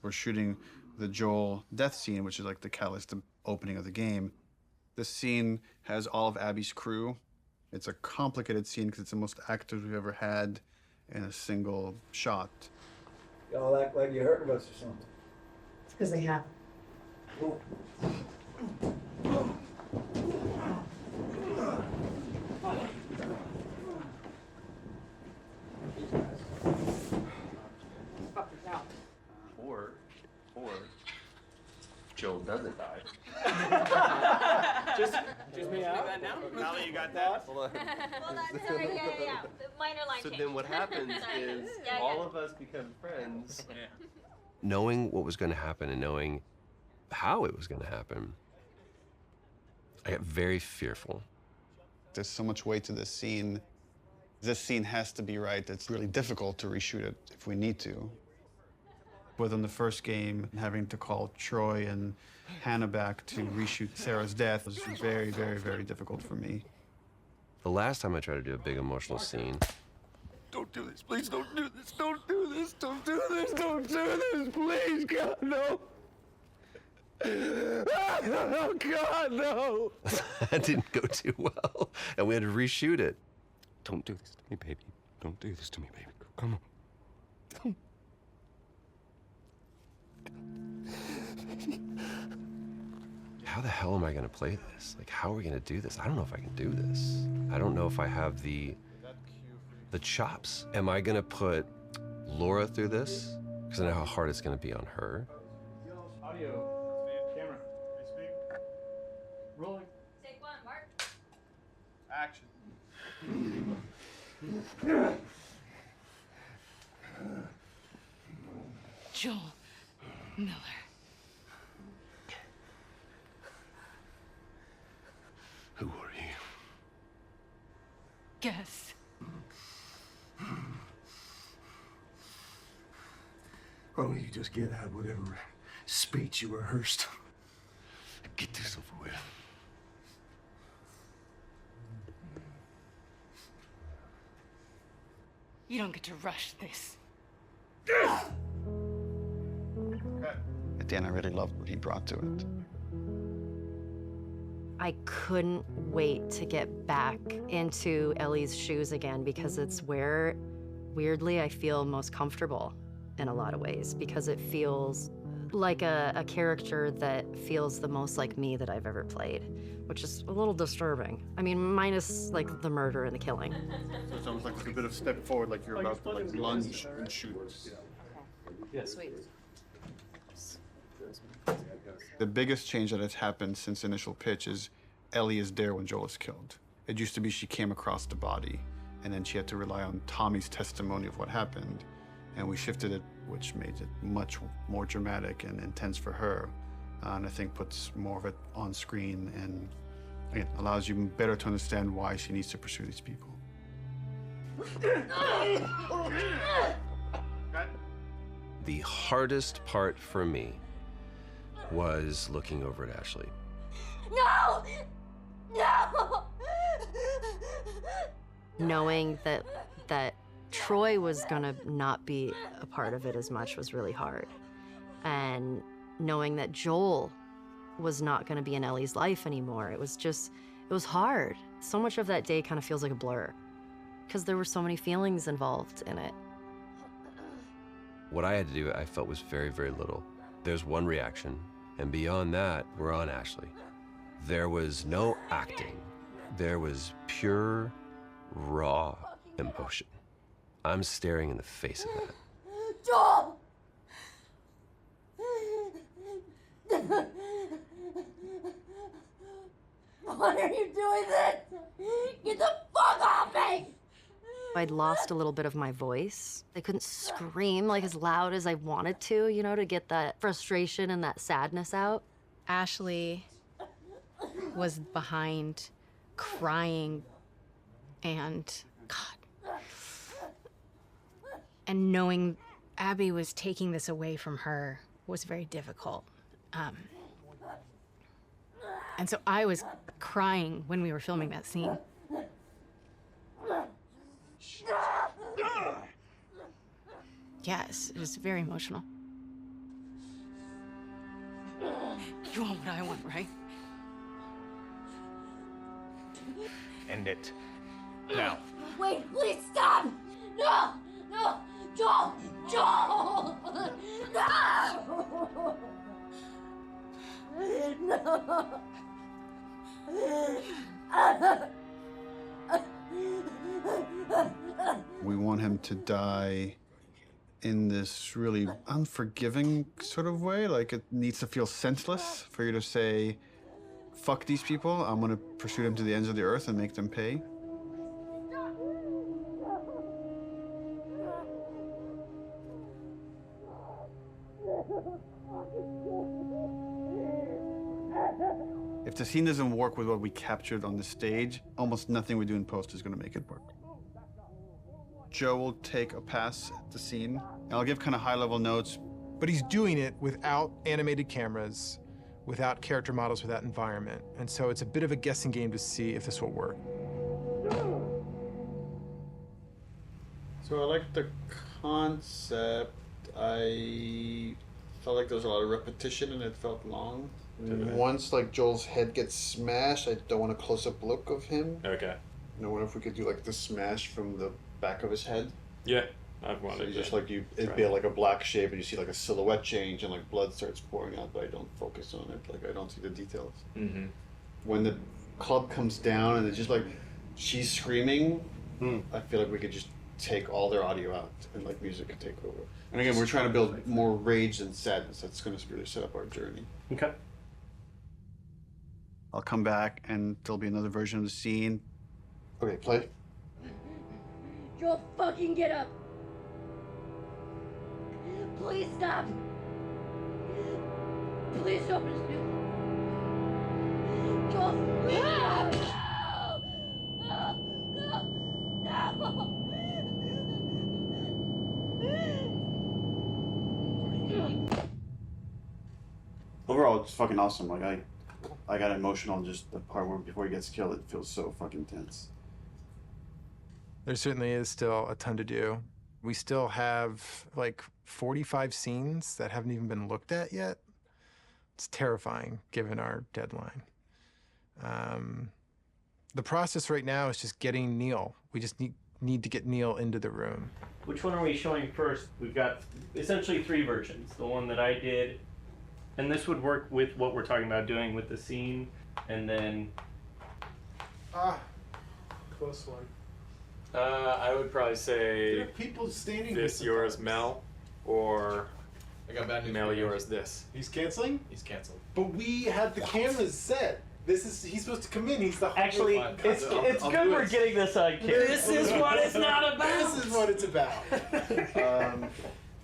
We're shooting the Joel death scene, which is like the catalyst, the opening of the game. This scene has all of Abby's crew. It's a complicated scene because it's the most actors we've ever had in a single shot. Y'all act like you're hurting us or something. Because they have. Or Joel doesn't die. Just me out. Now that you got that. Well, that's yeah. The minor line So change. then what happens is Yeah, all yeah. of us become friends. Knowing what was going to happen and knowing how it was going to happen, I got very fearful. There's so much weight to this scene. This scene has to be right. It's really difficult to reshoot it if we need to. Within the first game, having to call Troy and Hannah back to reshoot Sarah's death was very, very, very difficult for me. The last time I tried to do a big emotional scene, Don't do this, please don't do this, don't do this, don't do this, don't do this, please, God, no. Oh, God, no. that didn't go too well, and we had to reshoot it. Don't do this to me, baby. Don't do this to me, baby. Come on. How the hell am I gonna play this? Like, how are we gonna do this? I don't know if I can do this. I don't know if I have the chops. Am I gonna put Laura through this? Because I know how hard it's gonna be on her. Audio. Camera. Speak. Rolling. Take one, Mark. Action. Joel Miller. Who are you? Guess. Why don't you just get out whatever speech you rehearsed? Get this over with. You don't get to rush this. At the end, I really loved what he brought to it. I couldn't wait to get back into Ellie's shoes again because it's where, weirdly, I feel most comfortable in a lot of ways because it feels like a character that feels the most like me that I've ever played, which is a little disturbing. I mean, minus like the murder and the killing. So it's almost like a bit of step forward, like you're about to like lunge and shoot. Yeah. Sweet. The biggest change that has happened since the initial pitch is Ellie is there when Joel is killed. It used to be she came across the body, and then she had to rely on Tommy's testimony of what happened. And we shifted it, which made it much more dramatic and intense for her. And I think puts more of it on screen and again, allows you better to understand why she needs to pursue these people. The hardest part for me was looking over at Ashley. No! No! Knowing that Troy was gonna not be a part of it as much was really hard. And knowing that Joel was not gonna be in Ellie's life anymore, it was hard. So much of that day kind of feels like a blur because there were so many feelings involved in it. What I had to do, I felt was very, very little. There's one reaction, and beyond that, we're on Ashley. There was no acting. There was pure, raw emotion. I'm staring in the face of that. Joel! Why are you doing this? Get the fuck off me! I'd lost a little bit of my voice. I couldn't scream like as loud as I wanted to, you know, to get that frustration and that sadness out. Ashley was behind crying and God. And knowing Abby was taking this away from her was very difficult. And so I was crying when we were filming that scene. Yes, it was very emotional. You want what I want, right? End it. Now. Wait, please stop! No! No! Joel! Joel! No! We want him to die in this really unforgiving sort of way. Like, it needs to feel senseless for you to say, fuck these people, I'm gonna pursue them to the ends of the earth and make them pay. If the scene doesn't work with what we captured on the stage, almost nothing we do in post is gonna make it work. Joe will take a pass at the scene, and I'll give kind of high-level notes. But he's doing it without animated cameras, without character models, without environment. And so it's a bit of a guessing game to see if this will work. So I like the concept. I felt like there was a lot of repetition and it felt long. Once like Joel's head gets smashed, I don't want a close-up look of him. Okay. And I wonder if we could do like the smash from the back of his head. Yeah, I've wanted So to just like it'd be like a black shape and you see like a silhouette change and like blood starts pouring out, but I don't focus on it. Like I don't see the details. Mm-hmm. When the club comes down and it's just like she's screaming, I feel like we could just take all their audio out and like music could take over. And again, we're trying to build more rage than sadness. That's going to really set up our journey. Okay. I'll come back and there'll be another version of the scene. Okay, play. Joel, fucking get up! Please stop! Please stop this dude! Joel, please stop! No! Overall, it's fucking awesome. Like I got emotional just the part where before he gets killed. It feels so fucking tense. There certainly is still a ton to do. We still have like 45 scenes that haven't even been looked at yet. It's terrifying given our deadline. The process right now is just getting Neil. We just need to get Neil into the room. Which one are we showing first? We've got essentially 3 versions. The one that I did, and this would work with what we're talking about doing with the scene, and then... Close one. I would probably say There are people standing this here yours sometimes. Mel, or I got bad news Mel for you. yours this. He's canceling? He's canceled. But we had the cameras set. He's supposed to come in. He's the Actually, it's good we're getting this on camera. This is what it's not about. This is what it's about.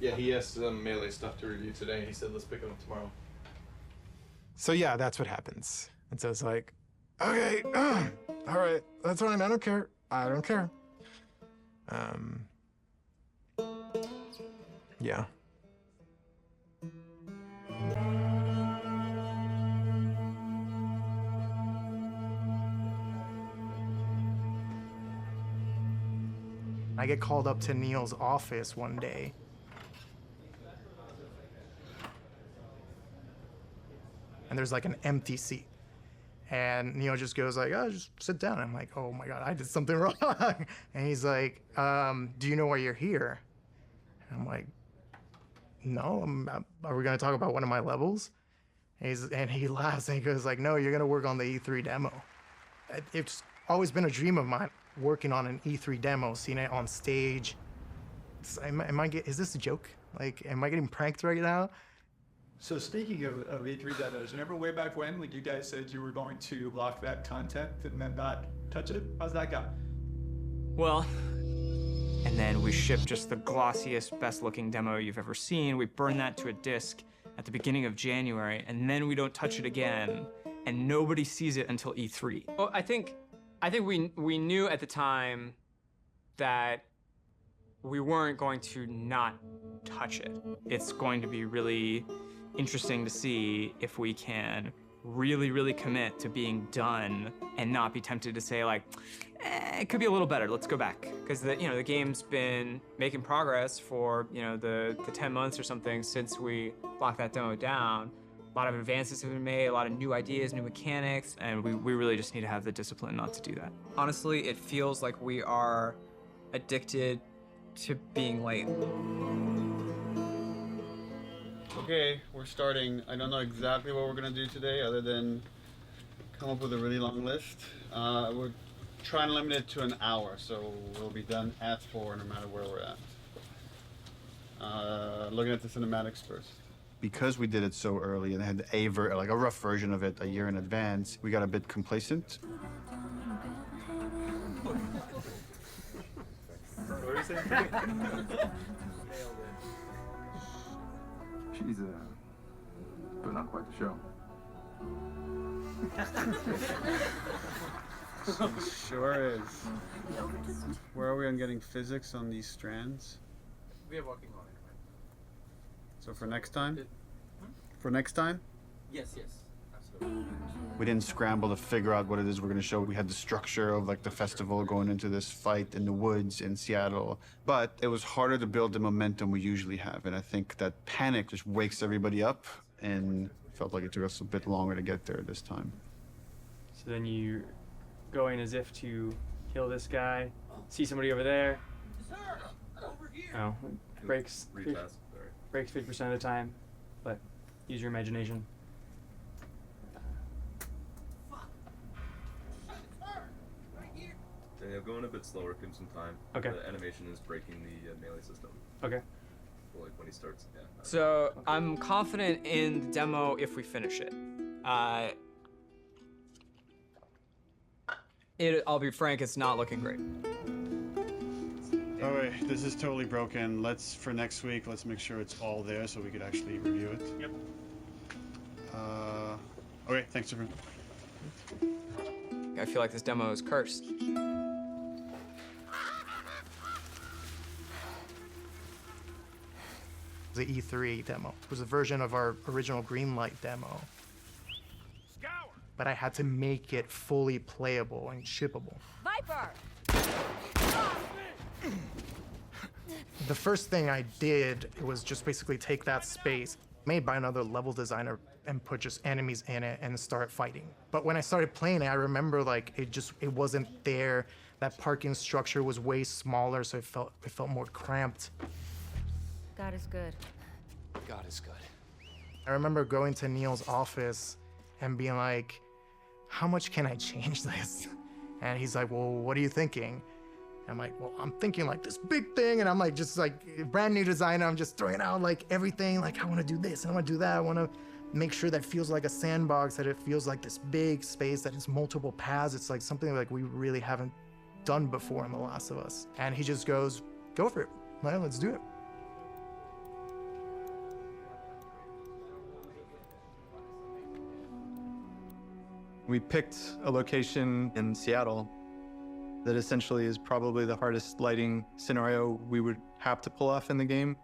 Yeah, he has some Melee stuff to review today. He said let's pick it up tomorrow. So yeah, that's what happens. And so it's like, okay, all right, that's fine. I don't care. I don't care. Yeah. I get called up to Neil's office one day. And there's like an empty seat. And Neil just goes like, oh, just sit down. I'm like, oh my God, I did something wrong. And he's like, do you know why you're here? And I'm like, no, are we gonna talk about one of my levels? And he laughs and he goes like, no, you're gonna work on the E3 demo. It's always been a dream of mine, working on an E3 demo, seeing it on stage. Is this a joke? Like, am I getting pranked right now? So speaking of E3 demos, remember way back when you guys said you were going to block that content and then not touch it? How's that go? Well, and then we ship just the glossiest, best-looking demo you've ever seen. We burn that to a disc at the beginning of January, and then we don't touch it again, and nobody sees it until E3. Well, I think we knew at the time that we weren't going to not touch it. It's going to be really interesting to see if we can really, really commit to being done and not be tempted to say like, it could be a little better, let's go back. Because the game's been making progress for the 10 months or something since we locked that demo down. A lot of advances have been made, a lot of new ideas, new mechanics, and we really just need to have the discipline not to do that. Honestly, it feels like we are addicted to being late. Okay, we're starting. I don't know exactly what we're gonna do today other than come up with a really long list. We're trying to limit it to an hour, so we'll be done at 4 no matter where we're at. Looking at the cinematics first. Because we did it so early and had a rough version of it a year in advance, we got a bit complacent. She's putting on quite the show. Sure is. Where are we on getting physics on these strands? We are working on it. So for next time? For next time? Yes, absolutely. We didn't scramble to figure out what it is we're going to show. We had the structure of like the festival going into this fight in the woods in Seattle. But it was harder to build the momentum we usually have. And I think that panic just wakes everybody up, and felt like it took us a bit longer to get there this time. So then you go in as if to kill this guy, see somebody over there. Oh, breaks 50% of the time, but use your imagination. Yeah, going a bit slower, give him some time. Okay. The animation is breaking the melee system. Okay. So, like when he starts, yeah. So I'm confident in the demo if we finish it. I'll be frank, it's not looking great. All right, this is totally broken. For next week, let's make sure it's all there so we could actually review it. Yep. Okay, thanks, everyone. I feel like this demo is cursed. The E3 demo. It was a version of our original Greenlight demo. But I had to make it fully playable and shippable. Viper! The first thing I did was just basically take that space made by another level designer and put just enemies in it and start fighting. But when I started playing it, I remember like it wasn't there. That parking structure was way smaller, so it felt more cramped. God is good. God is good. I remember going to Neil's office and being like, how much can I change this? And he's like, well, what are you thinking? I'm like, well, I'm thinking like this big thing, and I'm like, just like brand new designer, I'm just throwing out like everything, like I want to do this and I want to do that. I want to make sure that it feels like a sandbox, that it feels like this big space, that it's multiple paths. It's like something like we really haven't done before in The Last of Us. And he just goes, go for it. Well, let's do it. We picked a location in Seattle that essentially is probably the hardest lighting scenario we would have to pull off in the game.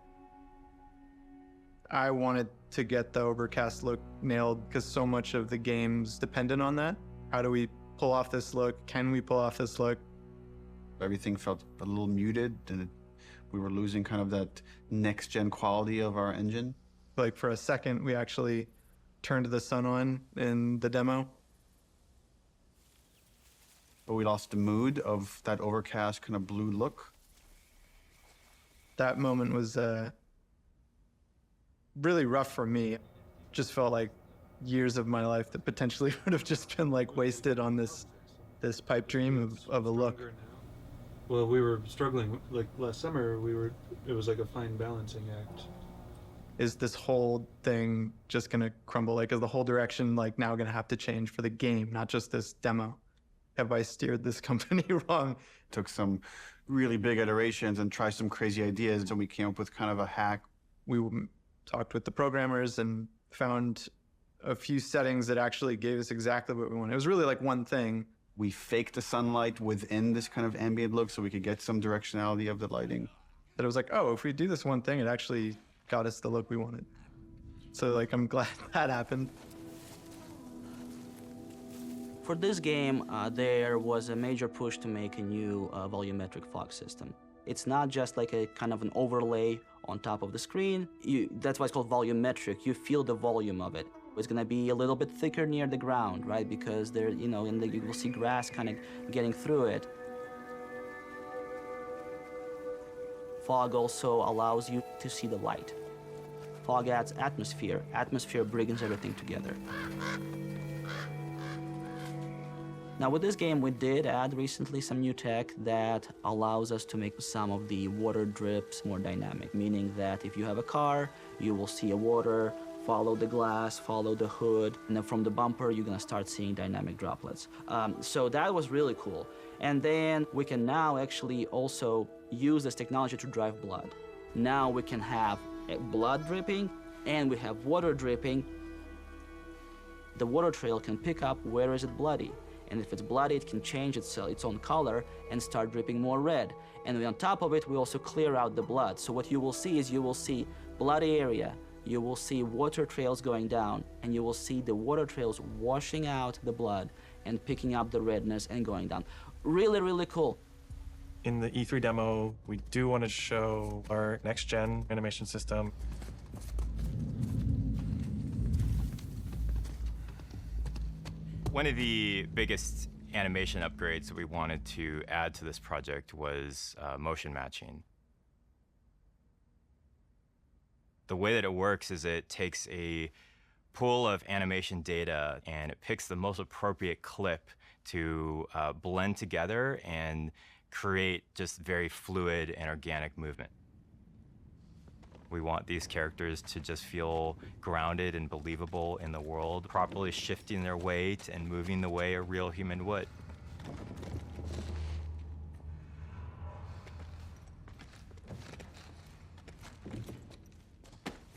I wanted to get the overcast look nailed because so much of the game's dependent on that. How do we pull off this look? Can we pull off this look? Everything felt a little muted, and we were losing kind of that next-gen quality of our engine. Like for a second, we actually turned the sun on in the demo. But we lost the mood of that overcast kind of blue look. That moment was really rough for me. Just felt like years of my life that potentially would have just been like wasted on this pipe dream of a look. Well, we were struggling, like last summer, it was like a fine balancing act. Is this whole thing just gonna crumble? Like, is the whole direction like now gonna have to change for the game, not just this demo? Have I steered this company wrong? Took some really big iterations and tried some crazy ideas, and we came up with kind of a hack. We talked with the programmers and found a few settings that actually gave us exactly what we wanted. It was really like one thing. We faked the sunlight within this kind of ambient look so we could get some directionality of the lighting. That it was like, oh, if we do this one thing, it actually got us the look we wanted. So like, I'm glad that happened. For this game, there was a major push to make a new volumetric fog system. It's not just like a kind of an overlay on top of the screen. That's why it's called volumetric. You feel the volume of it. It's gonna be a little bit thicker near the ground, right? Because there, you will see grass kind of getting through it. Fog also allows you to see the light. Fog adds atmosphere. Atmosphere brings everything together. Now with this game, we did add recently some new tech that allows us to make some of the water drips more dynamic, meaning that if you have a car, you will see a water, follow the glass, follow the hood, and then from the bumper, you're gonna start seeing dynamic droplets. So that was really cool. And then we can now actually also use this technology to drive blood. Now we can have blood dripping and we have water dripping. The water trail can pick up where is it bloody. And if it's bloody, it can change its own color and start dripping more red. And on top of it, we also clear out the blood. So what you will see is you will see bloody area, you will see water trails going down, and you will see the water trails washing out the blood and picking up the redness and going down. Really, really cool. In the E3 demo, we do want to show our next-gen animation system. One of the biggest animation upgrades that we wanted to add to this project was motion matching. The way that it works is it takes a pool of animation data and it picks the most appropriate clip to blend together and create just very fluid and organic movement. We want these characters to just feel grounded and believable in the world, properly shifting their weight and moving the way a real human would.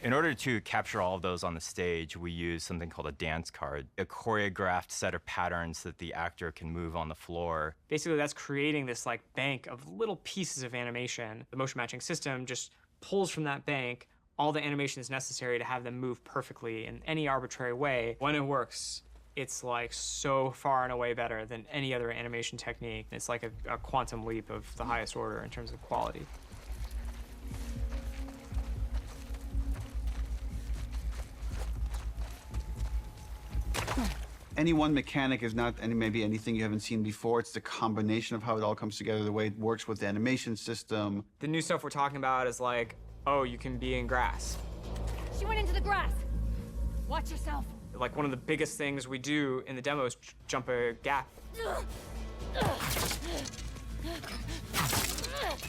In order to capture all of those on the stage, we use something called a dance card, a choreographed set of patterns that the actor can move on the floor. Basically, that's creating this like bank of little pieces of animation. The motion matching system just pulls from that bank all the animation that's necessary to have them move perfectly in any arbitrary way. When it works, it's like so far and away better than any other animation technique. It's like a quantum leap of the highest order in terms of quality. Any one mechanic is not maybe anything you haven't seen before. It's the combination of how it all comes together, the way it works with the animation system. The new stuff we're talking about is like, oh, you can be in grass. She went into the grass. Watch yourself. Like one of the biggest things we do in the demo is jump a gap.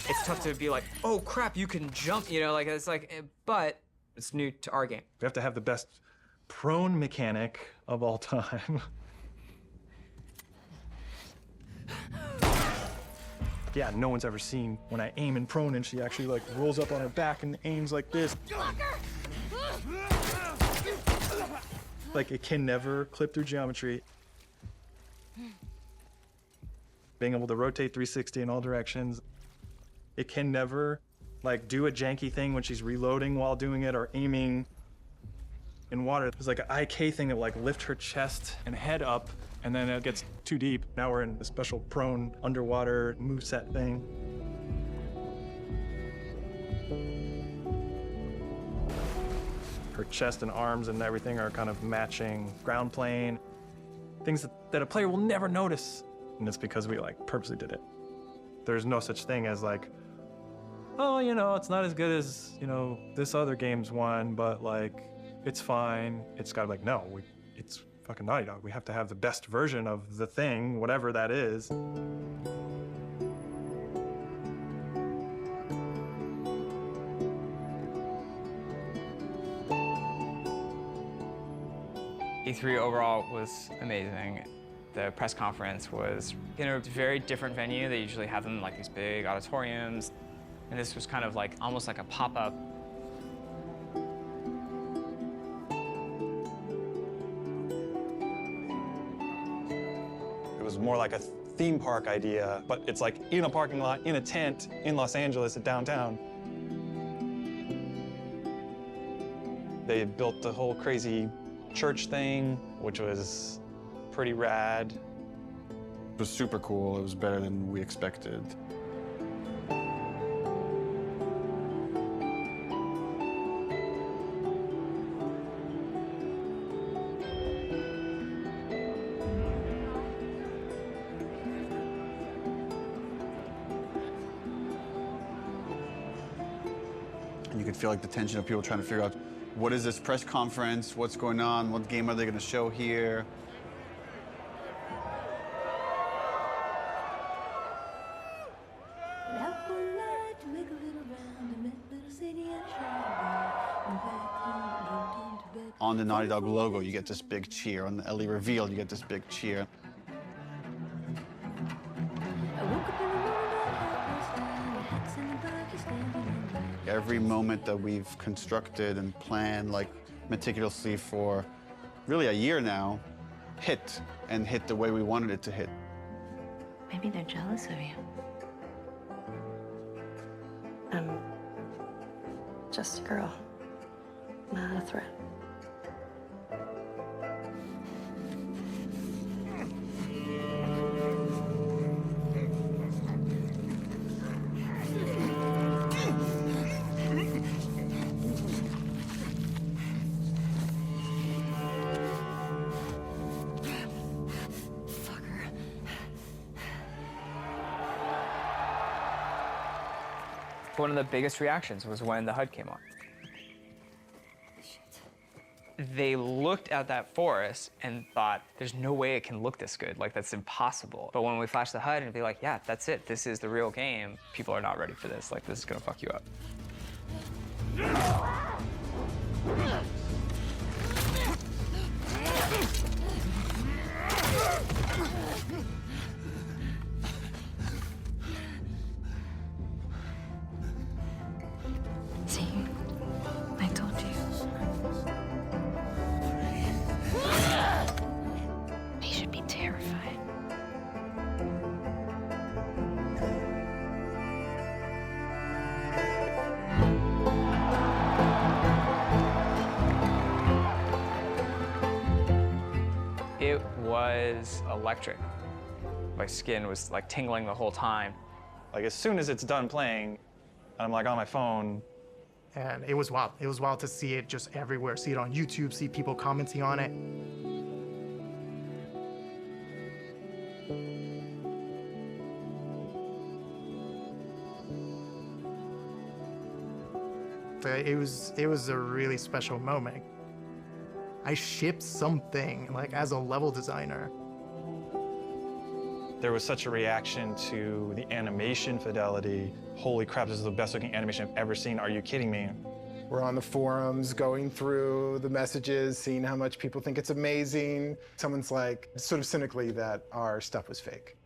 It's tough to be like, oh crap, you can jump, you know, like it's like, but it's new to our game. We have to have the best prone mechanic of all time. Yeah, no one's ever seen when I aim in prone and she actually like rolls up on her back and aims like this. Like it can never clip through geometry. Being able to rotate 360 in all directions. It can never like do a janky thing when she's reloading while doing it or aiming in water. There's like an IK thing that like lift her chest and head up and then it gets too deep. Now we're in a special prone underwater moveset thing. Her chest and arms and everything are kind of matching ground plane. Things that a player will never notice. And it's because we like purposely did it. There's no such thing as like, oh, you know, it's not as good as, you know, this other game's one, but like, it's fine. It's gotta be like, no, it's fucking Naughty Dog. We have to have the best version of the thing, whatever that is. E3 overall was amazing. The press conference was in a very different venue. They usually have them in like these big auditoriums. And this was kind of like, almost like a pop-up. It was more like a theme park idea, but it's like in a parking lot, in a tent, in Los Angeles at downtown. They had built the whole crazy church thing, which was pretty rad. It was super cool. It was better than we expected. And you could feel like the tension of people trying to figure out what is this press conference? What's going on? What game are they going to show here? On the Naughty Dog logo, you get this big cheer. On the Ellie reveal, you get this big cheer. Every moment that we've constructed and planned like meticulously for really a year now hit, and hit the way we wanted it to hit. Maybe they're jealous of you. I'm just a girl, not a threat. One of the biggest reactions was when the HUD came on. They looked at that forest and thought, there's no way it can look this good. Like, that's impossible. But when we flash the HUD and be like, yeah, that's it. This is the real game. People are not ready for this. Like, this is gonna fuck you up. See, I told you. You should be terrified. It was electric. My skin was like tingling the whole time. Like, as soon as it's done playing, I'm like on my phone. And it was wild. It was wild to see it just everywhere. See it on YouTube, see people commenting on it. It was a really special moment. I shipped something, like, as a level designer. There was such a reaction to the animation fidelity. Holy crap, this is the best looking animation I've ever seen. Are you kidding me? We're on the forums, going through the messages, seeing how much people think it's amazing. Someone's like, sort of cynically, that our stuff was fake.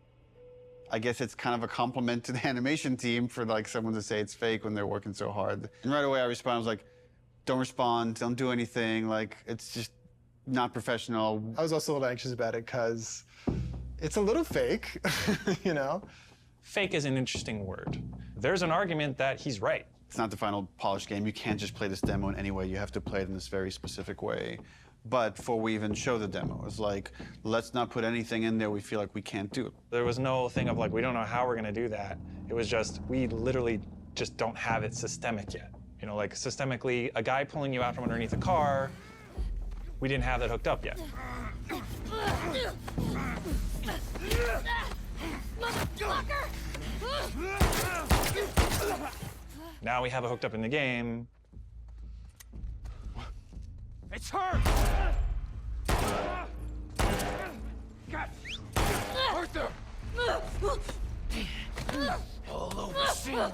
I guess it's kind of a compliment to the animation team for like someone to say it's fake when they're working so hard. And right away I responded, I was like, don't respond, don't do anything. Like, it's just not professional. I was also a little anxious about it because it's a little fake, you know? Fake is an interesting word. There's an argument that he's right. It's not the final polished game. You can't just play this demo in any way. You have to play it in this very specific way. But before we even show the demo, it's like, let's not put anything in there we feel like we can't do. There was no thing of like, we don't know how we're gonna do that. It was just, we literally just don't have it systemic yet. You know, like systemically, a guy pulling you out from underneath a car, we didn't have that hooked up yet. Now we have it hooked up in the game. It's her! God! Arthur! All over soon.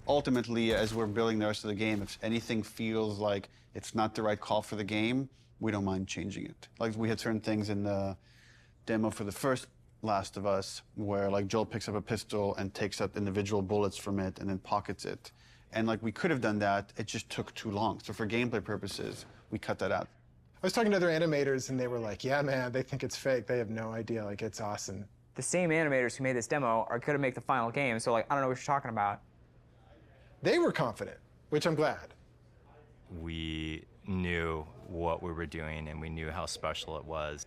Ultimately, as we're building the rest of the game, if anything feels like it's not the right call for the game, we don't mind changing it. Like, we had certain things in the demo for the first Last of Us where like Joel picks up a pistol and takes out individual bullets from it and then pockets it. And like, we could have done that, it just took too long. So for gameplay purposes, we cut that out. I was talking to other animators and they were like, yeah, man, they think it's fake. They have no idea, like, it's awesome. The same animators who made this demo are gonna make the final game, so like, I don't know what you're talking about. They were confident, which I'm glad. We knew what we were doing and we knew how special it was.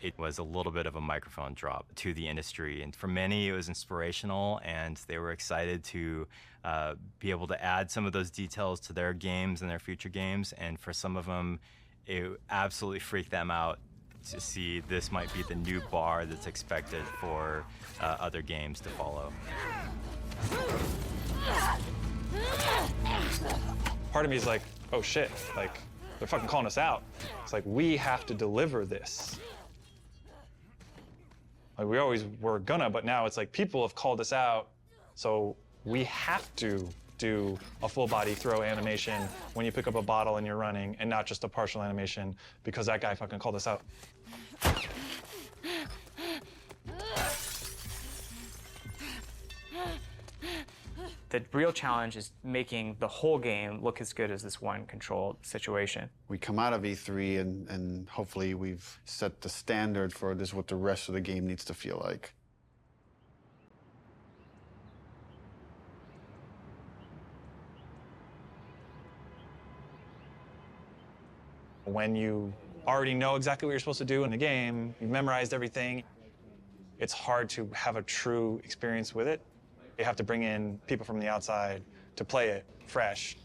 It was a little bit of a microphone drop to the industry, and for many it was inspirational, and they were excited to be able to add some of those details to their games and their future games, and for some of them it absolutely freaked them out to see this might be the new bar that's expected for other games to follow. Part of me is like, oh shit, like, they're fucking calling us out. It's like, we have to deliver this. Like, we always were gonna, but now it's like, people have called us out, so we have to do a full body throw animation when you pick up a bottle and you're running, and not just a partial animation because that guy fucking called us out. The real challenge is making the whole game look as good as this one controlled situation. We come out of E3 and hopefully we've set the standard for this, what the rest of the game needs to feel like. When you already know exactly what you're supposed to do in the game, you've memorized everything, it's hard to have a true experience with it. You have to bring in people from the outside to play it fresh.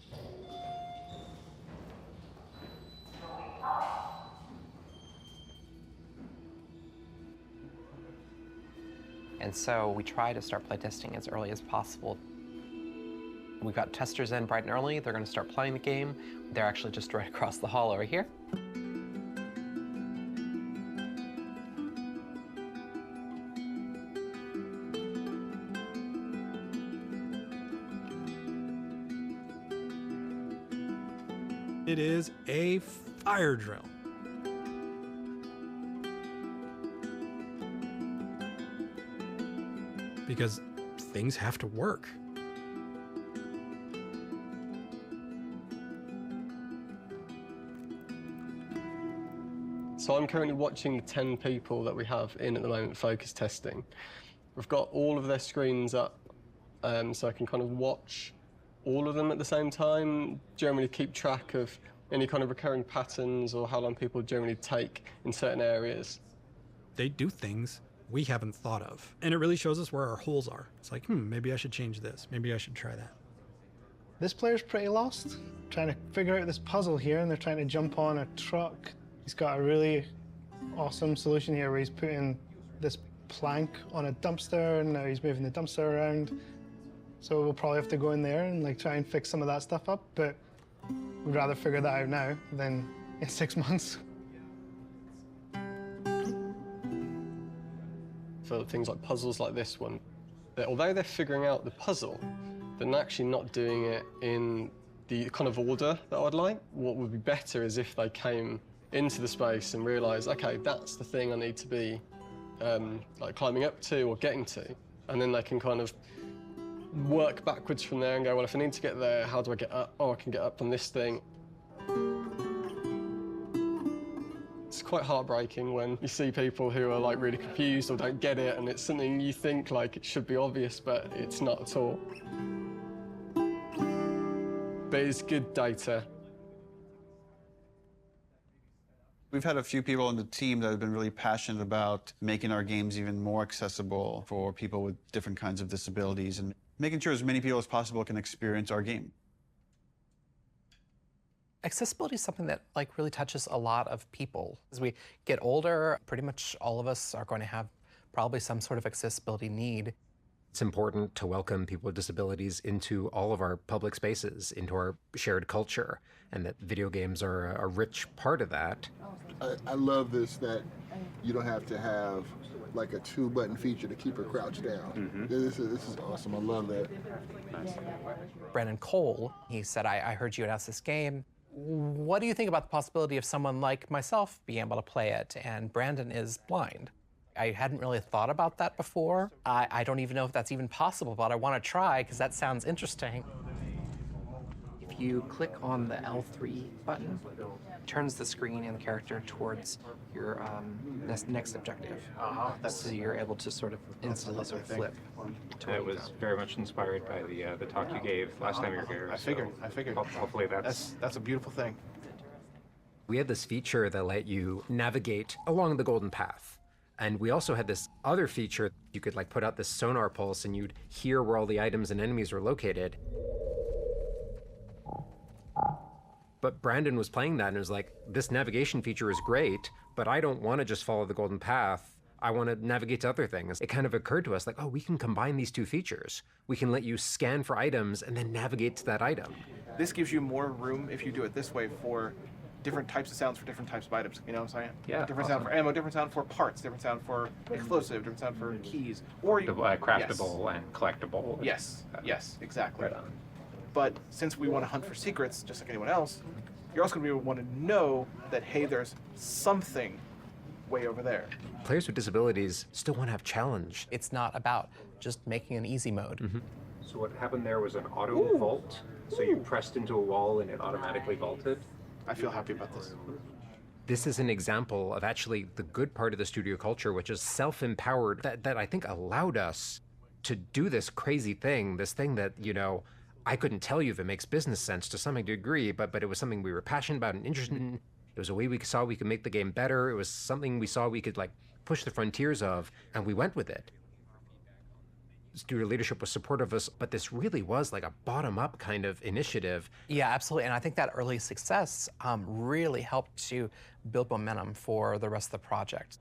And so we try to start playtesting as early as possible. We've got testers in bright and early. They're going to start playing the game. They're actually just right across the hall over here. It is a fire drill. Because things have to work. So I'm currently watching the 10 people that we have in at the moment focus testing. We've got all of their screens up, so I can kind of watch all of them at the same time, generally keep track of any kind of recurring patterns or how long people generally take in certain areas. They do things we haven't thought of. And it really shows us where our holes are. It's like, maybe I should change this. Maybe I should try that. This player's pretty lost, trying to figure out this puzzle here, and they're trying to jump on a truck. He's got a really awesome solution here where he's putting this plank on a dumpster, and now he's moving the dumpster around. So we'll probably have to go in there and like try and fix some of that stuff up, but we'd rather figure that out now than in 6 months. For things like puzzles like this one, although they're figuring out the puzzle, they're actually not doing it in the kind of order that I'd like. What would be better is if they came into the space and realised, okay, that's the thing I need to be like climbing up to or getting to, and then they can kind of work backwards from there and go, well, if I need to get there, how do I get up? Oh, I can get up on this thing. It's quite heartbreaking when you see people who are like really confused or don't get it, and it's something you think like it should be obvious, but it's not at all. But it's good data. We've had a few people on the team that have been really passionate about making our games even more accessible for people with different kinds of disabilities and making sure as many people as possible can experience our game. Accessibility is something that like really touches a lot of people. As we get older, pretty much all of us are going to have probably some sort of accessibility need. It's important to welcome people with disabilities into all of our public spaces, into our shared culture, and that video games are a rich part of that. I love this, that you don't have to have like a 2-button feature to keep her crouched down. This is awesome. I love that. Brandon Cole, he said, I heard you announce this game. What do you think about the possibility of someone like myself being able to play it? And Brandon is blind. I hadn't really thought about that before. I don't even know if that's even possible, but I want to try because that sounds interesting. If you click on the L3 button, it turns the screen and the character towards your next objective. So you're able to sort of instantly sort of flip. It was very much inspired by the talk you gave last time you were here. I figured. Hopefully that's a beautiful thing. We had this feature that let you navigate along the golden path. And we also had this other feature. You could like put out this sonar pulse and you'd hear where all the items and enemies were located. But Brandon was playing that and was like, this navigation feature is great, but I don't want to just follow the golden path. I want to navigate to other things. It kind of occurred to us like, oh, we can combine these two features. We can let you scan for items and then navigate to that item. This gives you more room if you do it this way for different types of sounds for different types of items. You know what I'm saying? Yeah. Different sound for ammo, different sound for parts, different sound for explosive, different sound for keys. Or you, Craftable and collectible. Yes, yes, exactly. Right on. But since we want to hunt for secrets, just like anyone else, you're also going to want to know that, hey, there's something way over there. Players with disabilities still want to have challenge. It's not about just making an easy mode. So what happened there was an auto vault. So you pressed into a wall and it automatically vaulted. I feel happy about this. This is an example of actually the good part of the studio culture, which is self-empowered, that I think allowed us to do this crazy thing, this thing that, you know, I couldn't tell you if it makes business sense to some degree, but it was something we were passionate about and interested in. It was a way we saw we could make the game better. It was something we saw we could like push the frontiers of, and we went with it. Studio leadership was supportive of us, but this really was like a bottom-up kind of initiative. Yeah, absolutely. And I think that early success really helped to build momentum for the rest of the project.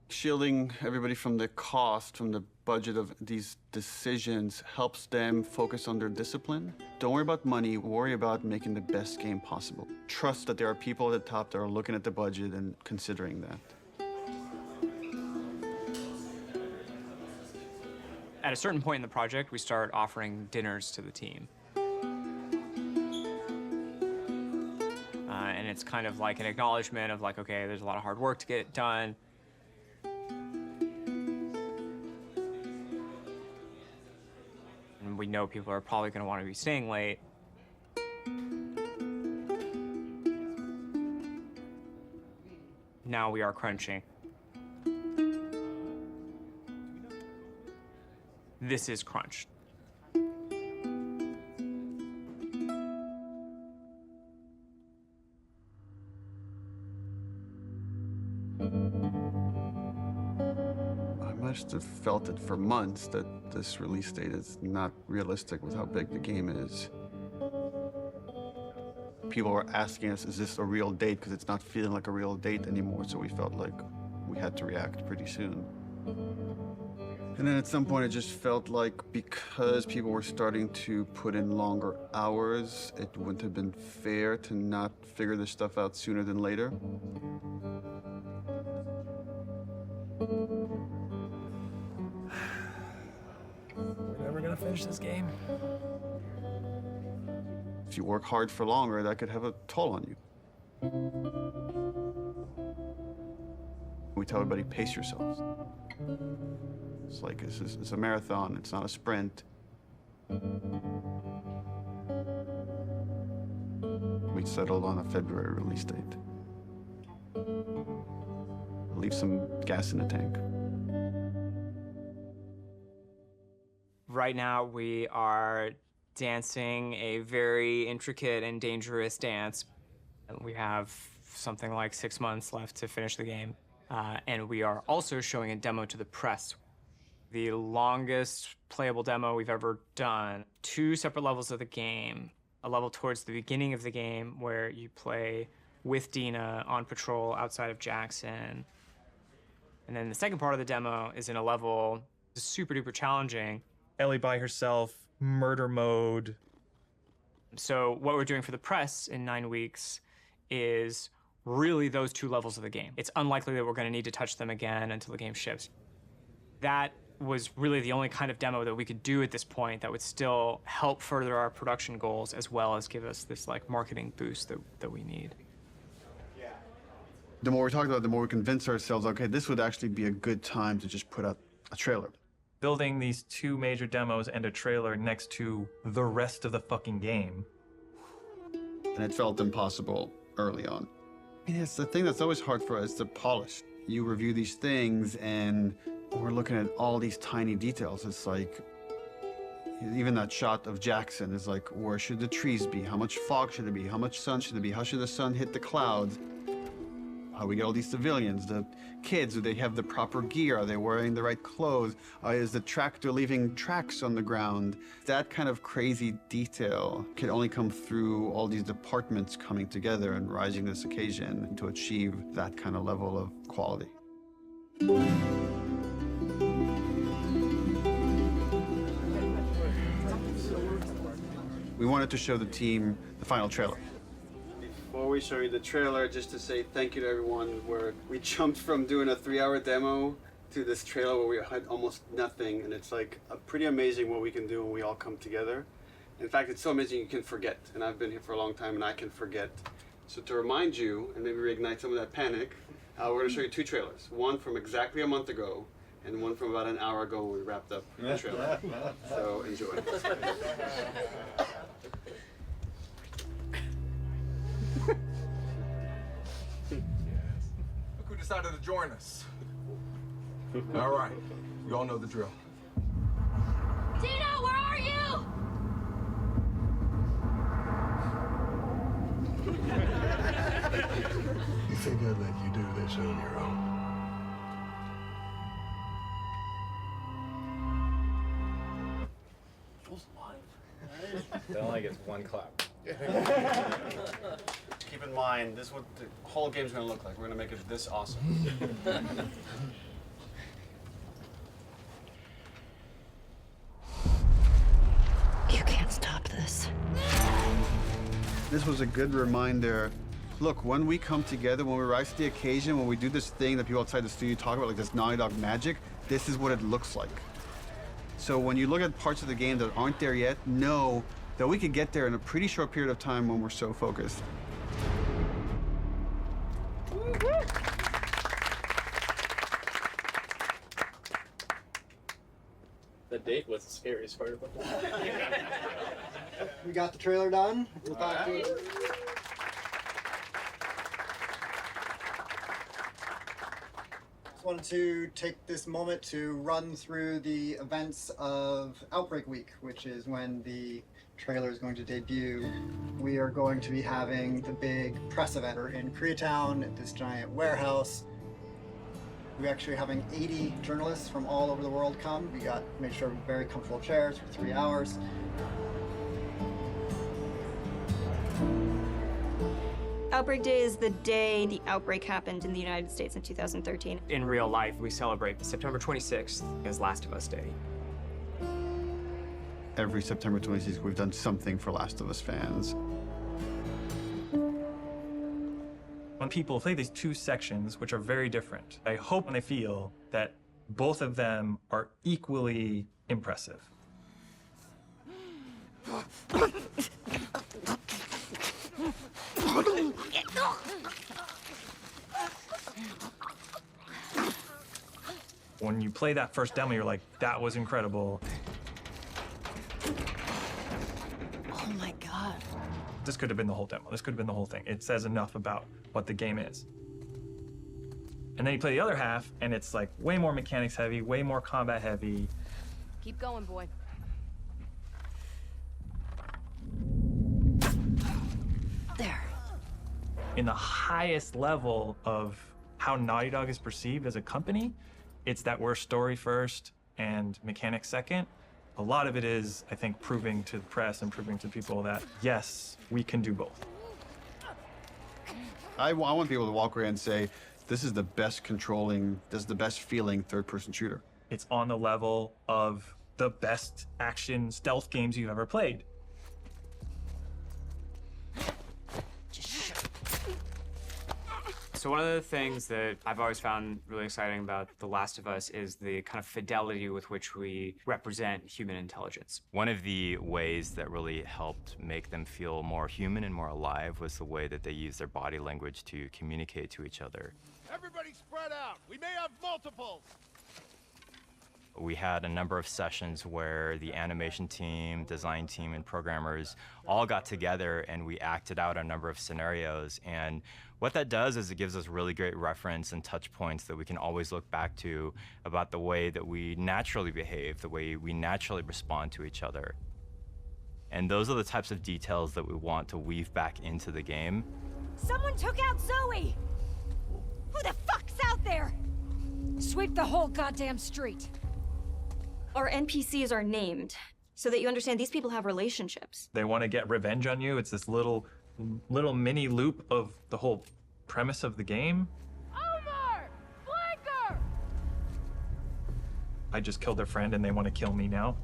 Shielding everybody from the cost, from the budget of these decisions helps them focus on their discipline. Don't worry about money, worry about making the best game possible. Trust that there are people at the top that are looking at the budget and considering that. At a certain point in the project, we start offering dinners to the team. And it's kind of like an acknowledgement of like, okay, there's a lot of hard work to get it done. And we know people are probably going to want to be staying late. Now we are crunching. This is crunch. I must have felt it for months that this release date is not realistic with how big the game is. People were asking us, is this a real date? Because it's not feeling like a real date anymore, so we felt like we had to react pretty soon. And then at some point, it just felt like because people were starting to put in longer hours, it wouldn't have been fair to not figure this stuff out sooner than later. We're never gonna finish this game. If you work hard for longer, that could have a toll on you. We tell everybody, pace yourselves. It's like, it's a marathon, it's not a sprint. We settled on a February release date. Leave some gas in the tank. Right now, we are dancing a very intricate and dangerous dance. We have something like 6 months left to finish the game. And we are also showing a demo to the press. The longest playable demo we've ever done. 2 separate levels of the game. A level towards the beginning of the game where you play with Dina on patrol outside of Jackson. And then the second part of the demo is in a level that's super duper challenging. Ellie by herself, murder mode. So what we're doing for the press in 9 weeks is really those 2 levels of the game. It's unlikely that we're going to need to touch them again until the game ships. That was really the only kind of demo that we could do at this point that would still help further our production goals as well as give us this like marketing boost that we need. The more we talked about it, the more we convinced ourselves, okay, this would actually be a good time to just put out a trailer. Building these 2 major demos and a trailer next to the rest of the fucking game. And it felt impossible early on. It's the thing that's always hard for us to polish. You review these things and we're looking at all these tiny details. It's like, even that shot of Jackson is like, where should the trees be? How much fog should it be? How much sun should it be? How should the sun hit the clouds? How we get all these civilians, the kids, do they have the proper gear? Are they wearing the right clothes? Is the tractor leaving tracks on the ground? That kind of crazy detail can only come through all these departments coming together and rising to this occasion to achieve that kind of level of quality. We wanted to show the team the final trailer. Before we show you the trailer, just to say thank you to everyone, where we jumped from doing a 3-hour demo to this trailer where we had almost nothing, and it's like pretty amazing what we can do when we all come together. In fact, it's so amazing you can forget, and I've been here for a long time and I can forget. So to remind you, and maybe reignite some of that panic, we're going to show you 2 trailers. One from exactly a month ago, and one from about an hour ago when we wrapped up the trailer. So enjoy. Look who decided to join us. All right, you all know the drill. Dino, where are you? You think I'd let you do this on your own? That only gets 1 clap. Keep in mind, this is what the whole game's going to look like. We're going to make it this awesome. You can't stop this. This was a good reminder. Look, when we come together, when we rise to the occasion, when we do this thing that people outside the studio talk about, like this Naughty Dog magic, this is what it looks like. So when you look at parts of the game that aren't there yet, know that we could get there in a pretty short period of time when we're so focused. The date was the scariest part about that. We got the trailer done. We'll talk to it. Just wanted to take this moment to run through the events of Outbreak Week, which is when the trailer is going to debut. We are going to be having the big press event in Koreatown at this giant warehouse. We're actually having 80 journalists from all over the world come. We got to make sure we're very comfortable chairs for 3 hours. Outbreak Day is the day the outbreak happened in the United States in 2013. In real life, we celebrate September 26th as Last of Us Day. Every September 26th, we've done something for Last of Us fans. When people play these 2 sections, which are very different, I hope and I feel that both of them are equally impressive. When you play that first demo, you're like, that was incredible. Oh my God. This could have been the whole demo. This could have been the whole thing. It says enough about what the game is. And then you play the other half, and it's like way more mechanics heavy, way more combat heavy. Keep going, boy. There. In the highest level of how Naughty Dog is perceived as a company, it's that we're story first and mechanics second. A lot of it is, I think, proving to the press and proving to people that, yes, we can do both. I want people to walk away and say, this is the best controlling, this is the best feeling third-person shooter. It's on the level of the best action stealth games you've ever played. So one of the things that I've always found really exciting about The Last of Us is the kind of fidelity with which we represent human intelligence. One of the ways that really helped make them feel more human and more alive was the way that they used their body language to communicate to each other. Everybody spread out. We may have multiples. We had a number of sessions where the animation team, design team, and programmers all got together and we acted out a number of scenarios. And what that does is it gives us really great reference and touch points that we can always look back to about the way that we naturally behave, the way we naturally respond to each other. And those are the types of details that we want to weave back into the game. Someone took out Zoe! Who the fuck's out there? Sweep the whole goddamn street. Our NPCs are named so that you understand these people have relationships. They want to get revenge on you. It's this little mini loop of the whole premise of the game. Omar! Flanker! I just killed their friend and they want to kill me now.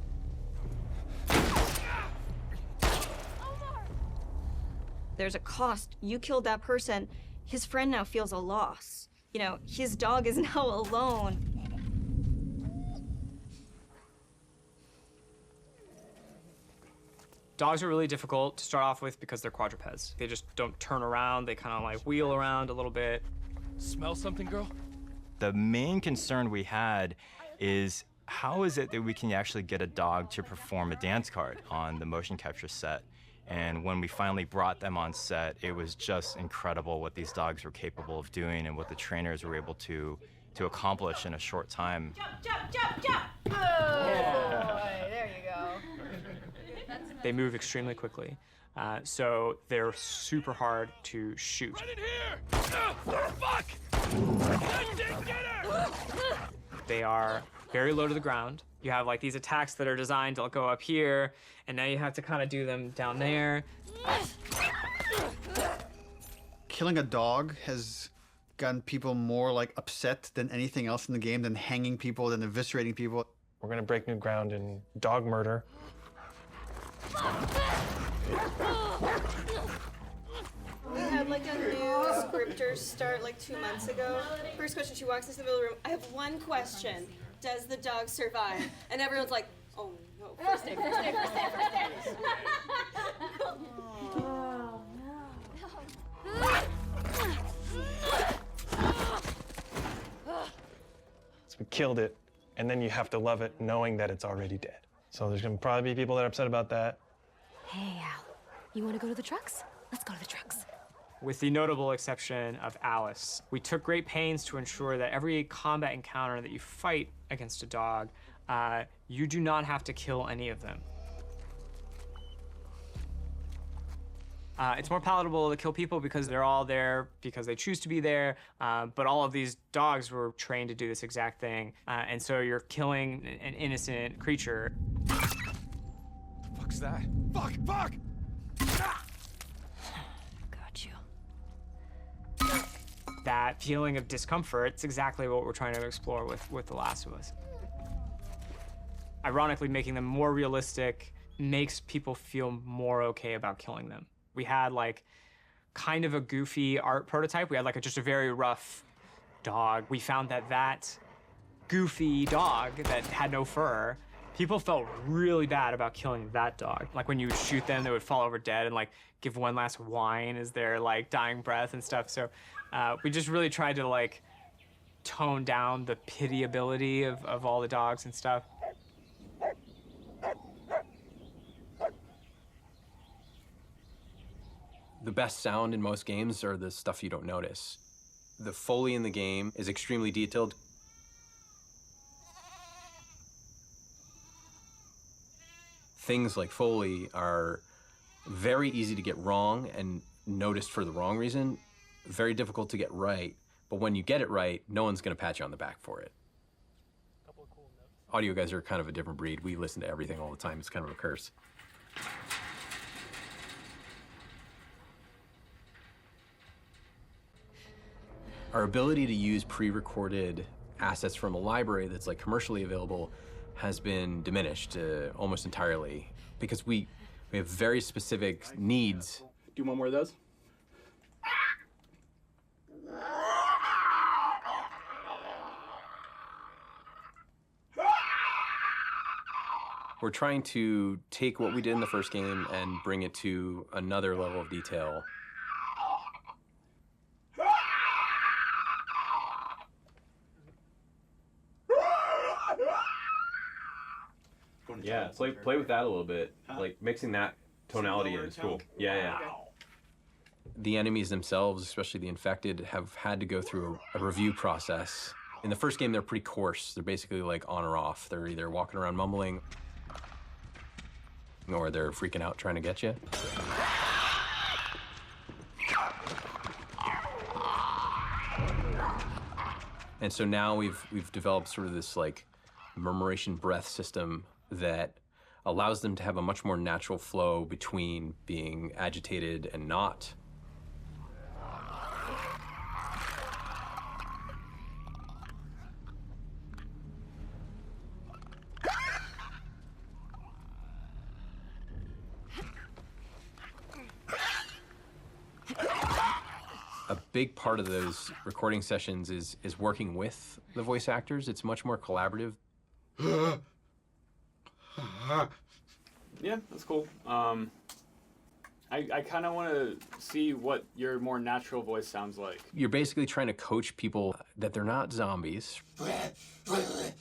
There's a cost. You killed that person. His friend now feels a loss. You know, his dog is now alone. Dogs are really difficult to start off with because they're quadrupeds. They just don't turn around. They kind of like wheel around a little bit. Smell something, girl? The main concern we had is how is it that we can actually get a dog to perform a dance card on the motion capture set? And when we finally brought them on set, it was just incredible what these dogs were capable of doing and what the trainers were able to accomplish in a short time. Jump! Oh, there you go. They move extremely quickly, so they're super hard to shoot. Right in here! Fuck! Get her! They are very low to the ground. You have like these attacks that are designed to go up here, and now you have to kind of do them down there. Killing a dog has gotten people more like upset than anything else in the game, than hanging people, than eviscerating people. We're gonna break new ground in dog murder. We had like a new scripter start like 2 months ago. First question, she walks into the middle of the room. I have one question. Does the dog survive? And everyone's like, oh no, first day. Oh, So we killed it, and then you have to love it knowing that it's already dead. So there's gonna probably be people that are upset about that. Hey, Al. You want to go to the trucks? Let's go to the trucks. With the notable exception of Alice, we took great pains to ensure that every combat encounter that you fight against a dog, you do not have to kill any of them. It's more palatable to kill people because they're all there because they choose to be there, but all of these dogs were trained to do this exact thing, and so you're killing an innocent creature. The fuck's that? Fuck! Fuck! Got you. That feeling of discomfort, it's exactly what we're trying to explore with The Last of Us. Ironically, making them more realistic makes people feel more okay about killing them. We had like kind of a goofy art prototype. We had like just a very rough dog. We found that goofy dog that had no fur, people felt really bad about killing that dog. Like when you would shoot them, they would fall over dead and like give one last whine as their like dying breath and stuff. So we just really tried to like tone down the pitiability of all the dogs and stuff. The best sound in most games are the stuff you don't notice. The Foley in the game is extremely detailed. Things like Foley are very easy to get wrong and noticed for the wrong reason, very difficult to get right, but when you get it right, no one's gonna pat you on the back for it. Audio guys are kind of a different breed. We listen to everything all the time. It's kind of a curse. Our ability to use pre-recorded assets from a library that's like commercially available has been diminished almost entirely because we have very specific needs. Do one more of those? We're trying to take what we did in the first game and bring it to another level of detail. Yeah, play with that a little bit. Like mixing that tonality in is cool. Yeah. The enemies themselves, especially the infected, have had to go through a review process. In the first game, they're pretty coarse. They're basically like on or off. They're either walking around mumbling or they're freaking out trying to get you. And so now we've developed sort of this like murmuration breath system that allows them to have a much more natural flow between being agitated and not. A big part of those recording sessions is working with the voice actors. It's much more collaborative. Yeah, that's cool. I kind of want to see what your more natural voice sounds like. You're basically trying to coach people that they're not zombies.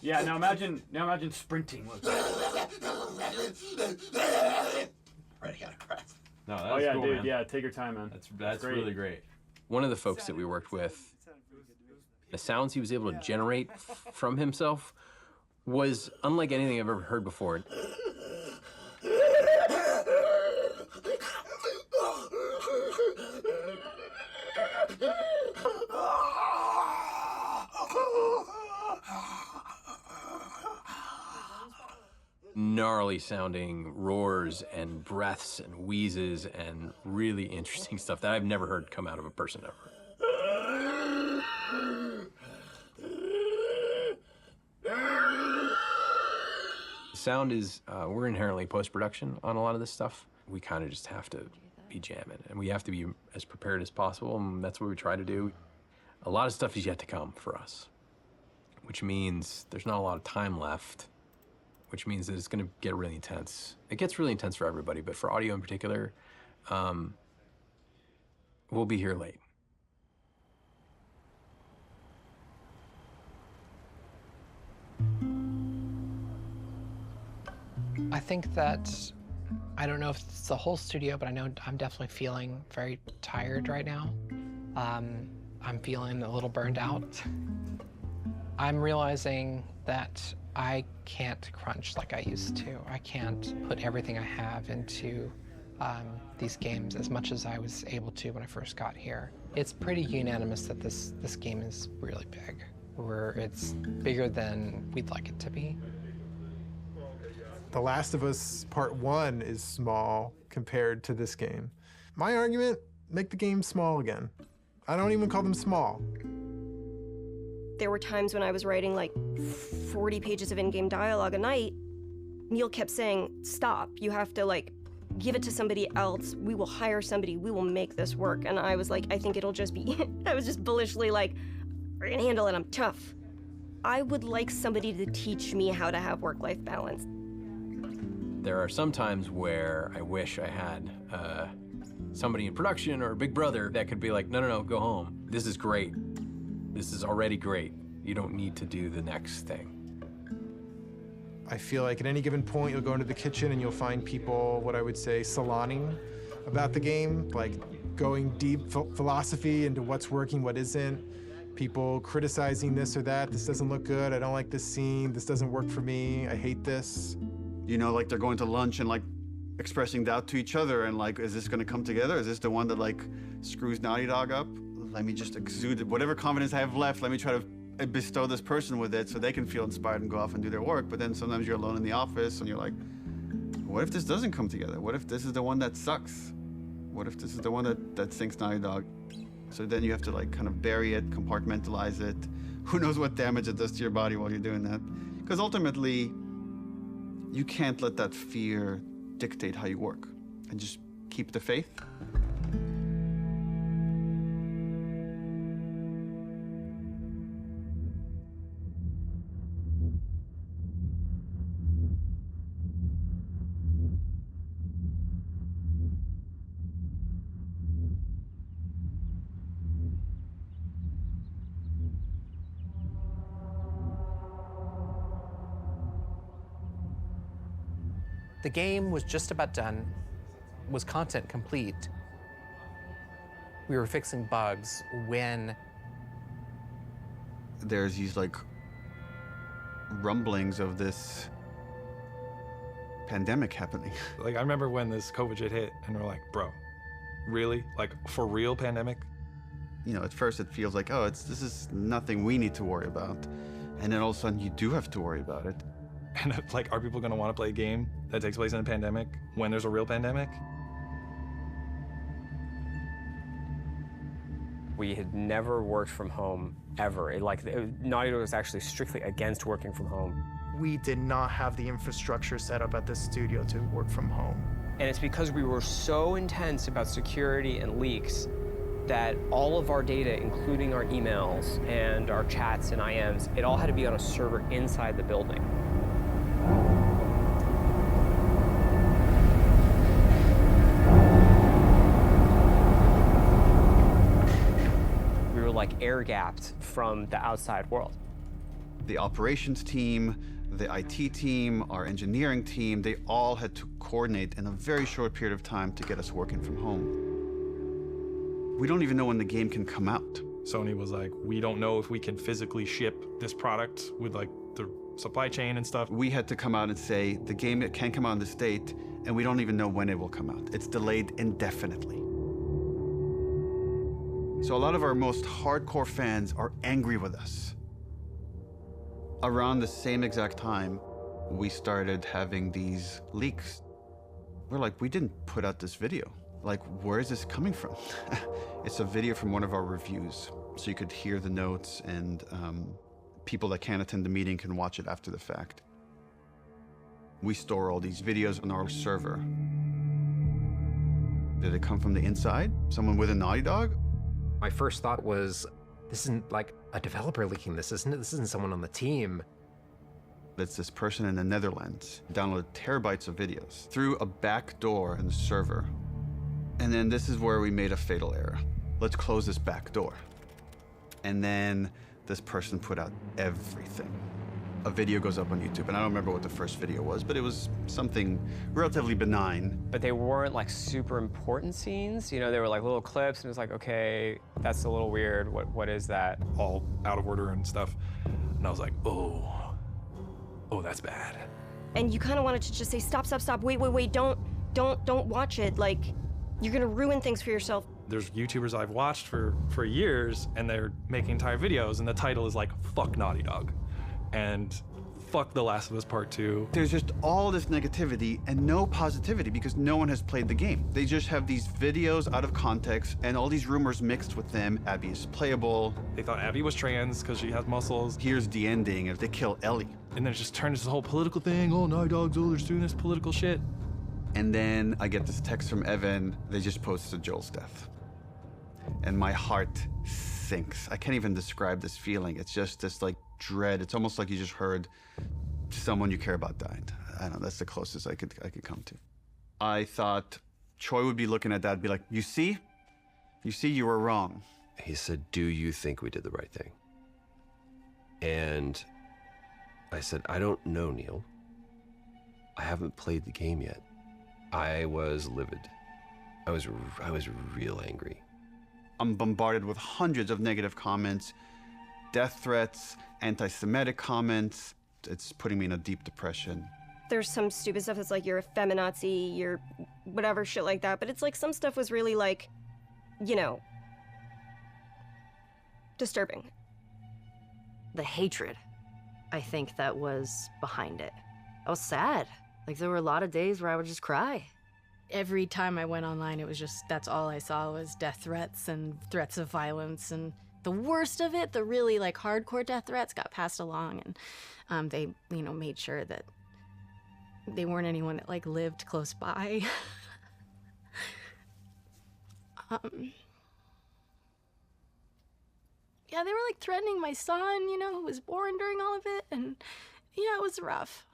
Yeah, now imagine sprinting. Ready out of breath. No, Oh that's yeah, cool, dude. man. Yeah, take your time, man. That's great. really great. One of the folks that we worked with, the sounds he was able to generate from himself was unlike anything I've ever heard before. Gnarly sounding roars and breaths and wheezes and really interesting stuff that I've never heard come out of a person ever. Sound is, we're inherently post-production on a lot of this stuff. We kind of just have to be jamming, and we have to be as prepared as possible, and that's what we try to do. A lot of stuff is yet to come for us, which means there's not a lot of time left, which means that it's gonna get really intense. It gets really intense for everybody, but for audio in particular, we'll be here late. I think that, I don't know if it's the whole studio, but I know I'm definitely feeling very tired right now. I'm feeling a little burned out. I'm realizing that I can't crunch like I used to. I can't put everything I have into these games as much as I was able to when I first got here. It's pretty unanimous that this game is really big, where it's bigger than we'd like it to be. The Last of Us Part 1 is small compared to this game. My argument, make the game small again. I don't even call them small. There were times when I was writing like 40 pages of in-game dialogue a night. Neil kept saying, stop, you have to like give it to somebody else. We will hire somebody, we will make this work. And I was like, I think it'll just be, I was just bullishly like, I can handle it, I'm tough. I would like somebody to teach me how to have work-life balance. There are some times where I wish I had somebody in production or a big brother that could be like, no, no, no, go home. This is great. This is already great. You don't need to do the next thing. I feel like at any given point, you'll go into the kitchen and you'll find people, what I would say, salonning about the game, like going deep philosophy into what's working, what isn't. People criticizing this or that. This doesn't look good. I don't like this scene. This doesn't work for me. I hate this. You know, like they're going to lunch and like expressing doubt to each other and like, is this gonna come together? Is this the one that like screws Naughty Dog up? Let me just exude it. Whatever confidence I have left, let me try to bestow this person with it so they can feel inspired and go off and do their work. But then sometimes you're alone in the office and you're like, what if this doesn't come together? What if this is the one that sucks? What if this is the one that sinks Naughty Dog? So then you have to like kind of bury it, compartmentalize it. Who knows what damage it does to your body while you're doing that? Because ultimately, you can't let that fear dictate how you work, and just keep the faith. The game was just about done, was content complete. We were fixing bugs when there's these like rumblings of this pandemic happening. Like, I remember when this COVID shit hit, and we're like, bro, really? Like, for real pandemic? You know, at first it feels like, oh, this is nothing we need to worry about. And then all of a sudden you do have to worry about it. And like, are people gonna wanna play a game that takes place in a pandemic when there's a real pandemic? We had never worked from home ever. Naughty Dog was actually strictly against working from home. We did not have the infrastructure set up at the studio to work from home. And it's because we were so intense about security and leaks that all of our data, including our emails and our chats and IMs, it all had to be on a server inside the building. We were like air-gapped from the outside world. The operations team, the IT team, our engineering team, they all had to coordinate in a very short period of time to get us working from home. We don't even know when the game can come out. Sony was like, we don't know if we can physically ship this product with like the supply chain and stuff. We had to come out and say, the game can come out in this date, and we don't even know when it will come out. It's delayed indefinitely. So a lot of our most hardcore fans are angry with us. Around the same exact time, we started having these leaks. We're like, we didn't put out this video. Like, where is this coming from? It's a video from one of our reviews, so you could hear the notes, and people that can't attend the meeting can watch it after the fact. We store all these videos on our server. Did it come from the inside? Someone with a Naughty Dog? My first thought was, this isn't like a developer leaking this, isn't it? This isn't someone on the team. It's this person in the Netherlands downloaded terabytes of videos through a back door in the server. And then this is where we made a fatal error. Let's close this back door. And then this person put out everything. A video goes up on YouTube, and I don't remember what the first video was, but it was something relatively benign. But they weren't like super important scenes. You know, they were like little clips, and it was like, okay, that's a little weird. What is that? All out of order and stuff. And I was like, oh, that's bad. And you kind of wanted to just say, stop, wait, don't watch it. Like, you're gonna ruin things for yourself. There's YouTubers I've watched for years, and they're making entire videos, and the title is like, fuck Naughty Dog. And fuck The Last of Us Part 2. There's just all this negativity and no positivity because no one has played the game. They just have these videos out of context and all these rumors mixed with them. Abby is playable. They thought Abby was trans because she has muscles. Here's the ending if they kill Ellie. And then it just turned into this whole political thing. Oh, Naughty Dog's, they're doing this political shit. And then I get this text from Evan. They just posted Joel's death. And my heart sinks. I can't even describe this feeling. It's just this like dread. It's almost like you just heard someone you care about died. I don't know, that's the closest I could come to. I thought Troy would be looking at that and be like, you see, you were wrong. He said, do you think we did the right thing? And I said, I don't know, Neil. I haven't played the game yet. I was livid. I was real angry. I'm bombarded with hundreds of negative comments, death threats, anti-Semitic comments. It's putting me in a deep depression. There's some stupid stuff that's like, you're a feminazi, you're whatever shit like that, but it's like some stuff was really like, you know, disturbing. The hatred, I think that was behind it. I was sad. Like, there were a lot of days where I would just cry. Every time I went online, it was just, that's all I saw was death threats and threats of violence. And the worst of it, the really like hardcore death threats got passed along, and they, you know, made sure that they weren't anyone that like lived close by. Yeah, they were like threatening my son, you know, who was born during all of it, and yeah, it was rough.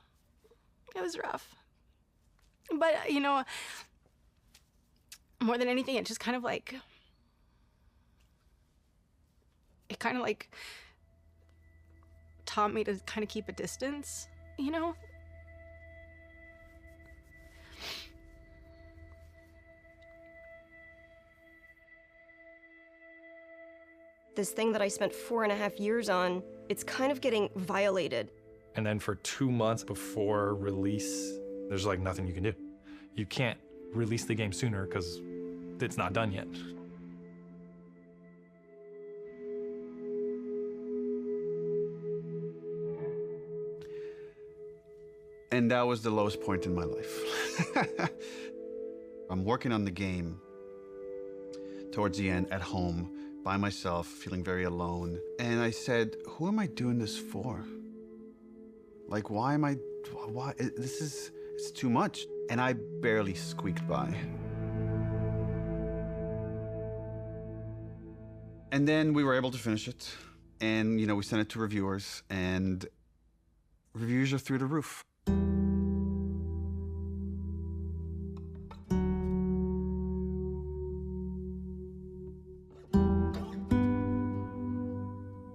It was rough. But, you know, more than anything, it just kind of like, it kind of like taught me to kind of keep a distance, you know? This thing that I spent 4.5 years on, it's kind of getting violated. And then for 2 months before release, there's like nothing you can do. You can't release the game sooner because it's not done yet. And that was the lowest point in my life. I'm working on the game towards the end at home by myself, feeling very alone. And I said, who am I doing this for? Like, why? It's too much. And I barely squeaked by. And then we were able to finish it. And, we sent it to reviewers, and reviews are through the roof.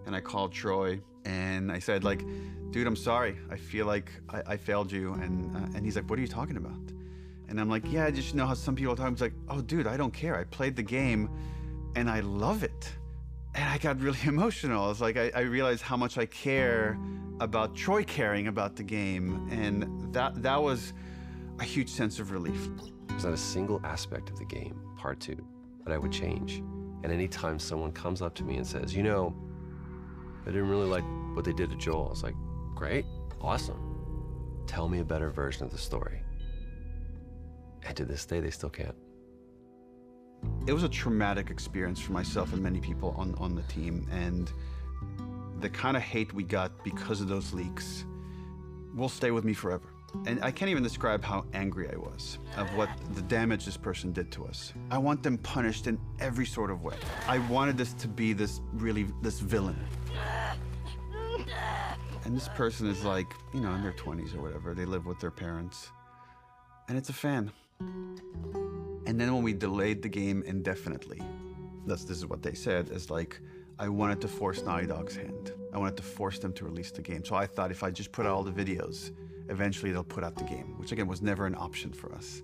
And I called Troy, and I said, like, dude, I'm sorry. I feel like I failed you. And he's like, what are you talking about? And I'm like, yeah, I just know how some people talk. He's like, oh, dude, I don't care. I played the game, and I love it. And I got really emotional. It's like I realized how much I care about Troy caring about the game, and that was a huge sense of relief. There's not a single aspect of the game, part 2, that I would change. And anytime someone comes up to me and says, I didn't really like what they did to Joel, I was like, great, awesome. Tell me a better version of the story. And to this day, they still can't. It was a traumatic experience for myself and many people on the team, and the kind of hate we got because of those leaks will stay with me forever. And I can't even describe how angry I was of what the damage this person did to us. I want them punished in every sort of way. I wanted this to be this villain. And this person is like, in their 20s or whatever. They live with their parents. And it's a fan. And then when we delayed the game indefinitely, this is what they said, is like, I wanted to force Naughty Dog's hand. I wanted to force them to release the game. So I thought if I just put out all the videos, eventually they'll put out the game, which again was never an option for us.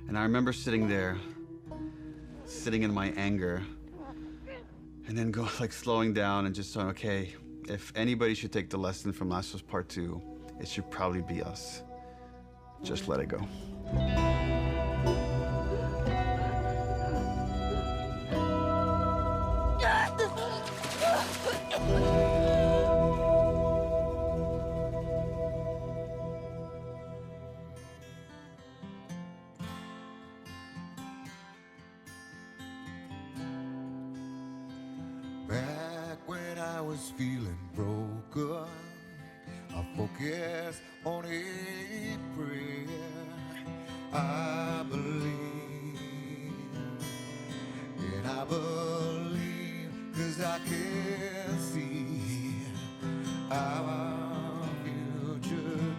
And I remember sitting there, sitting in my anger, and then slowing down and just saying, okay, if anybody should take the lesson from Last of Us Part 2, it should probably be us. Just let it go. Back when I was feeling broken, I focused on a prayer. I believe, and I believe, 'cause I can see our future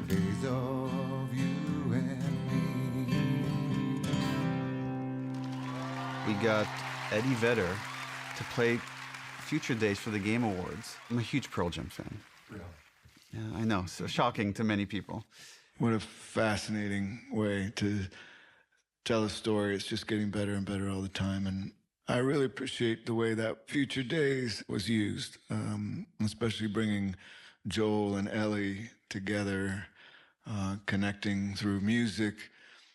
days of you and me. We got Eddie Vedder to play Future Days for the Game Awards. I'm a huge Pearl Jam fan. Really? Yeah, I know, so shocking to many people. What a fascinating way to tell a story. It's just getting better and better all the time. And I really appreciate the way that Future Days was used, especially bringing Joel and Ellie together, connecting through music.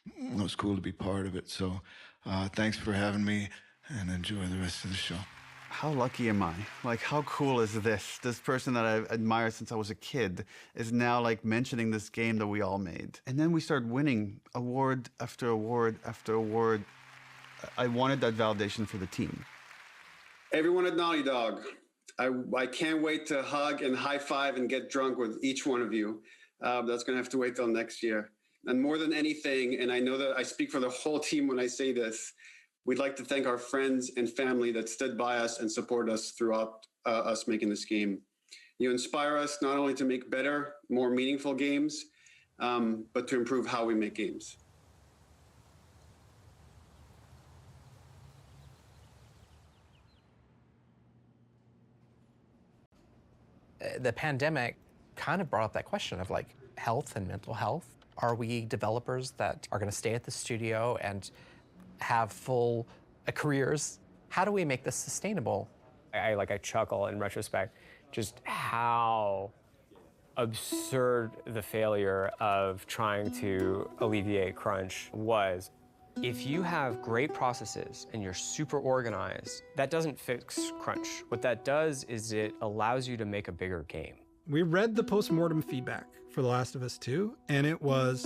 It was cool to be part of it. So thanks for having me, and enjoy the rest of the show. How lucky am I? Like, how cool is this? This person that I've admired since I was a kid is now mentioning this game that we all made. And then we start winning award after award after award. I wanted that validation for the team. Everyone at Naughty Dog, I can't wait to hug and high five and get drunk with each one of you. That's gonna have to wait till next year. And more than anything, and I know that I speak for the whole team when I say this, we'd like to thank our friends and family that stood by us and support us throughout us making this game. You inspire us not only to make better, more meaningful games, but to improve how we make games. The pandemic kind of brought up that question of health and mental health. Are we developers that are going to stay at the studio and have full careers? How do we make this sustainable? I chuckle in retrospect, just how absurd the failure of trying to alleviate crunch was. If you have great processes and you're super organized, that doesn't fix crunch. What that does is it allows you to make a bigger game. We read the post-mortem feedback for The Last of Us 2, and it was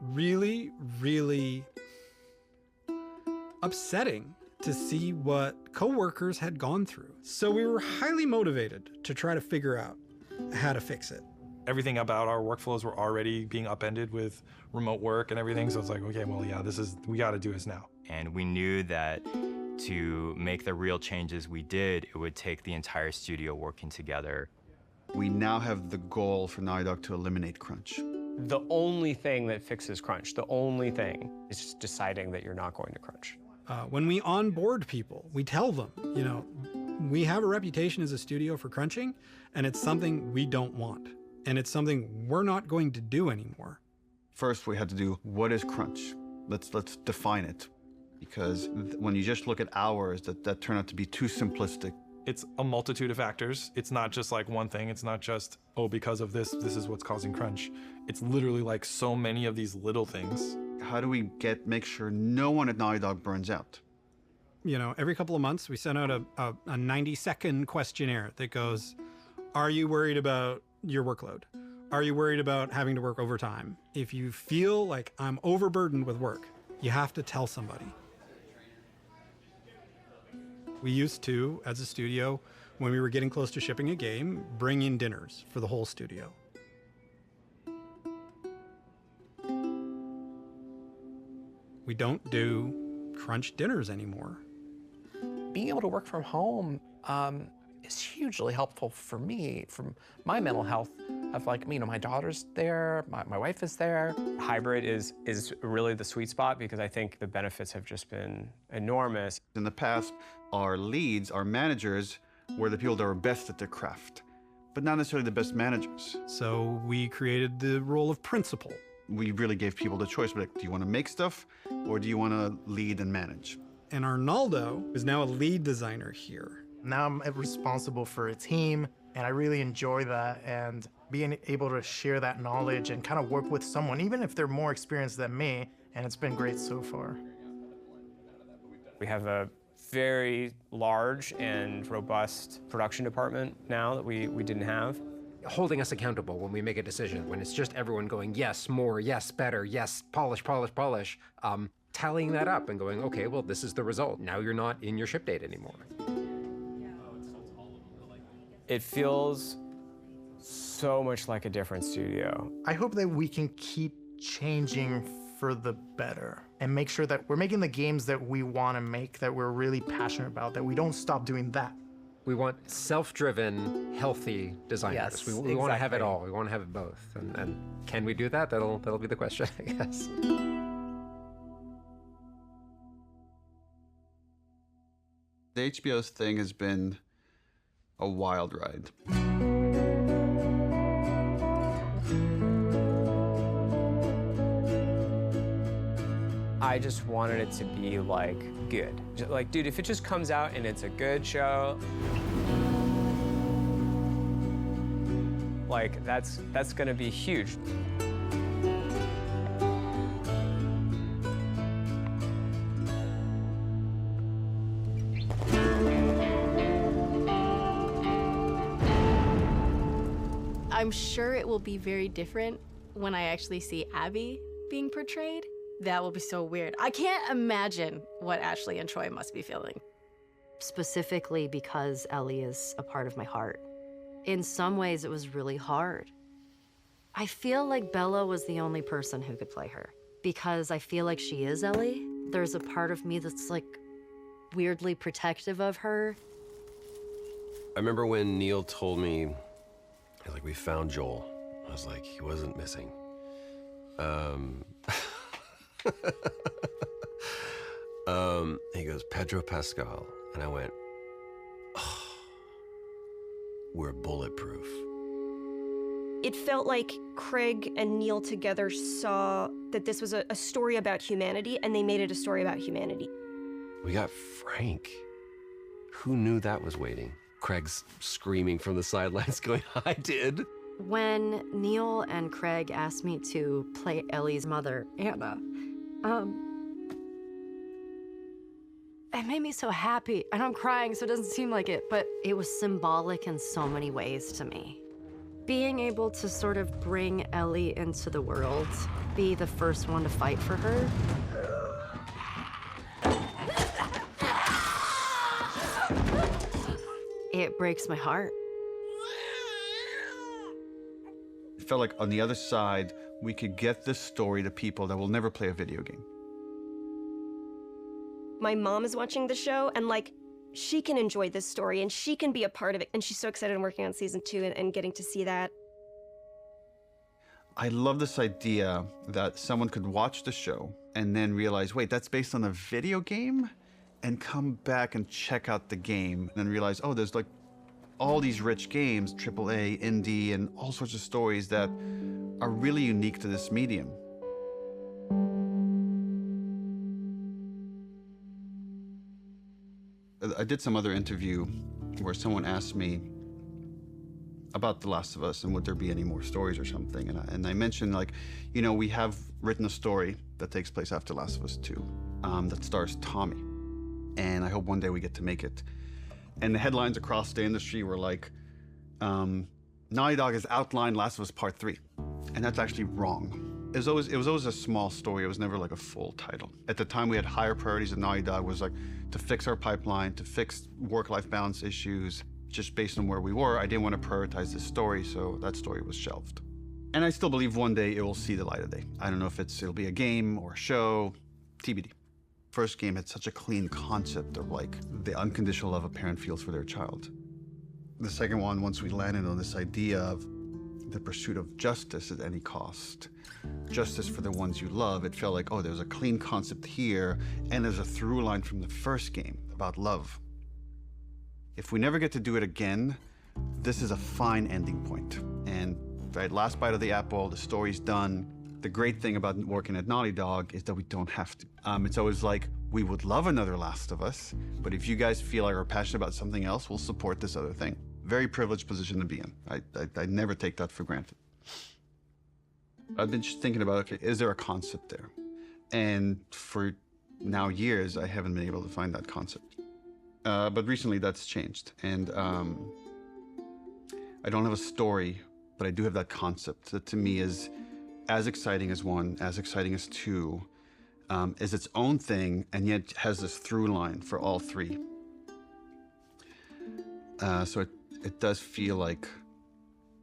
really, really upsetting to see what coworkers had gone through. So we were highly motivated to try to figure out how to fix it. Everything about our workflows were already being upended with remote work and everything. So it's like, okay, well, yeah, we got to do this now. And we knew that to make the real changes we did, it would take the entire studio working together. We now have the goal for Naughty Dog to eliminate crunch. The only thing that fixes crunch, the only thing, is just deciding that you're not going to crunch. When we onboard people, we tell them, you know, we have a reputation as a studio for crunching, and it's something we don't want. And it's something we're not going to do anymore. First, we had to do, what is crunch? Let's define it. Because when you just look at hours, that turned out to be too simplistic. It's a multitude of factors. It's not just like one thing. It's not just, oh, because of this is what's causing crunch. It's literally like so many of these little things. How do we make sure no one at Naughty Dog burns out? You know, every couple of months, we send out a 90-second questionnaire that goes, are you worried about your workload? Are you worried about having to work overtime? If you feel like I'm overburdened with work, you have to tell somebody. We used to, as a studio, when we were getting close to shipping a game, bring in dinners for the whole studio. We don't do crunch dinners anymore. Being able to work from home is hugely helpful for me, from my mental health of like, you know, my daughter's there, my wife is there. Hybrid is really the sweet spot because I think the benefits have just been enormous. In the past, our leads, our managers, were the people that were best at their craft, but not necessarily the best managers. So we created the role of principal. We really gave people the choice, like, do you want to make stuff or do you want to lead and manage? And Arnaldo is now a lead designer here. Now I'm responsible for a team, and I really enjoy that, and being able to share that knowledge and kind of work with someone, even if they're more experienced than me, and it's been great so far. We have a very large and robust production department now that we didn't have. Holding us accountable when we make a decision, when it's just everyone going, yes, more, yes, better, yes, polish, polish, polish, tallying that up and going, okay, well, this is the result. Now you're not in your ship date anymore. It feels so much like a different studio. I hope that we can keep changing for the better and make sure that we're making the games that we want to make, that we're really passionate about, that we don't stop doing that. We want self-driven, healthy designers. Yes, we want to have it all. We want to have it both. And can we do that? That'll be the question, I guess. The HBO's thing has been a wild ride. I just wanted it to be like good. Like, dude, if it just comes out and it's a good show, like that's gonna be huge. I'm sure it will be very different when I actually see Abby being portrayed. That will be so weird. I can't imagine what Ashley and Troy must be feeling. Specifically because Ellie is a part of my heart. In some ways, it was really hard. I feel like Bella was the only person who could play her because I feel like she is Ellie. There's a part of me that's like weirdly protective of her. I remember when Neil told me, like, we found Joel. I was like, he wasn't missing. He goes, Pedro Pascal. And I went, oh, we're bulletproof. It felt like Craig and Neil together saw that this was a story about humanity, and they made it a story about humanity. We got Frank. Who knew that was waiting? Craig's screaming from the sidelines going, I did. When Neil and Craig asked me to play Ellie's mother, Anna, it made me so happy. And I'm crying, so it doesn't seem like it, but it was symbolic in so many ways to me. Being able to sort of bring Ellie into the world, be the first one to fight for her. It breaks my heart. It felt like on the other side, we could get this story to people that will never play a video game. My mom is watching the show, and like, she can enjoy this story and she can be a part of it. And she's so excited I'm working on season 2 and getting to see that. I love this idea that someone could watch the show and then realize, wait, that's based on a video game? And come back and check out the game and then realize, oh, there's like all these rich games, AAA, indie, and all sorts of stories that are really unique to this medium. I did some other interview where someone asked me about The Last of Us and would there be any more stories or something. And I mentioned, like, you know, we have written a story that takes place after Last of Us 2 that stars Tommy. And I hope one day we get to make it. And the headlines across the industry were like, Naughty Dog has outlined Last of Us Part 3. And that's actually wrong. It was always a small story. It was never like a full title. At the time, we had higher priorities at Naughty Dog, was like to fix our pipeline, to fix work-life balance issues. Just based on where we were, I didn't want to prioritize this story, so that story was shelved. And I still believe one day it will see the light of day. I don't know if it'll be a game or a show, TBD. First game had such a clean concept of like the unconditional love a parent feels for their child. The second one, once we landed on this idea of the pursuit of justice at any cost, justice for the ones you love, it felt like, oh, there's a clean concept here, and there's a through line from the first game about love. If we never get to do it again, this is a fine ending point. And right, last bite of the apple, the story's done. The great thing about working at Naughty Dog is that we don't have to. It's always like, we would love another Last of Us, but if you guys feel like are passionate about something else, we'll support this other thing. Very privileged position to be in. I never take that for granted. I've been just thinking about, okay, is there a concept there? And for now years, I haven't been able to find that concept. But recently that's changed. And I don't have a story, but I do have that concept that to me is as exciting as 1, as exciting as 2, is its own thing, and yet has this through line for all 3. So it does feel like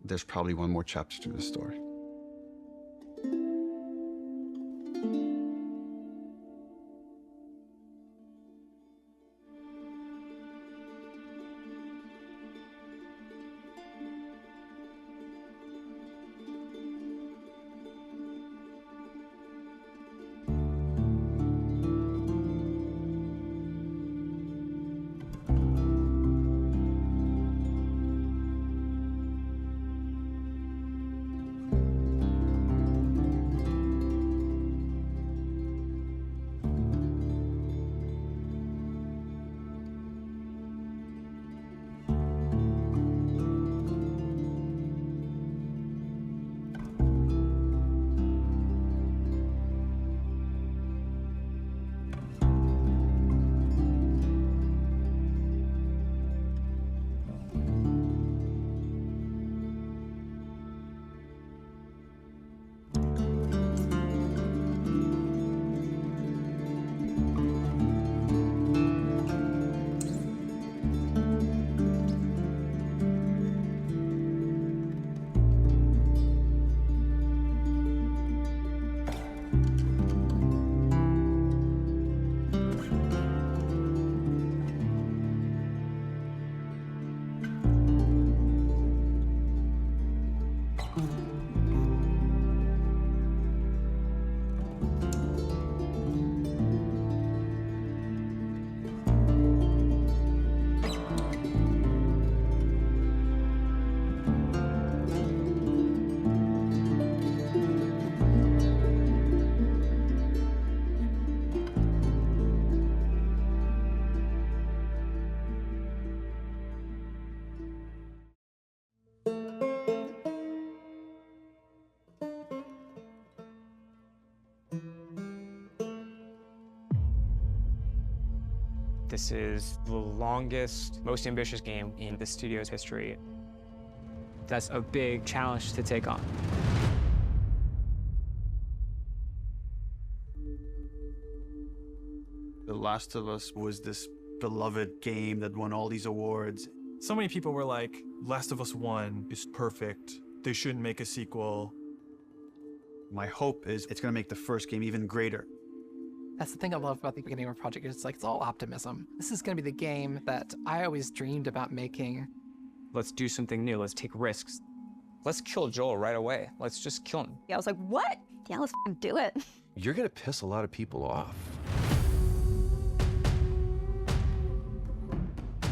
there's probably one more chapter to the story. This is the longest, most ambitious game in the studio's history. That's a big challenge to take on. The Last of Us was this beloved game that won all these awards. So many people were like, Last of Us 1 is perfect. They shouldn't make a sequel. My hope is it's going to make the first game even greater. That's the thing I love about the beginning of a project. It's like, it's all optimism. This is going to be the game that I always dreamed about making. Let's do something new. Let's take risks. Let's kill Joel right away. Let's just kill him. Yeah, I was like, what? Yeah, let's do it. You're going to piss a lot of people off.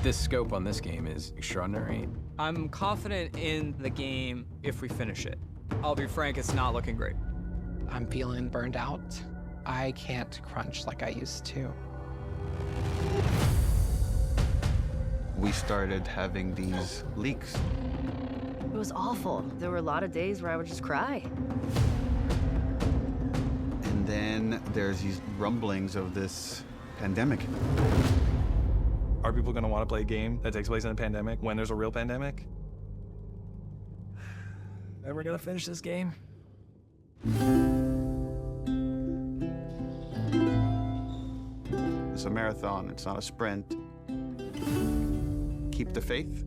This scope on this game is extraordinary. I'm confident in the game if we finish it. I'll be frank, it's not looking great. I'm feeling burned out. I can't crunch like I used to. We started having these leaks. It was awful. There were a lot of days where I would just cry. And then there's these rumblings of this pandemic. Are people going to want to play a game that takes place in a pandemic when there's a real pandemic? Ever going to finish this game? It's a marathon, it's not a sprint. Keep the faith.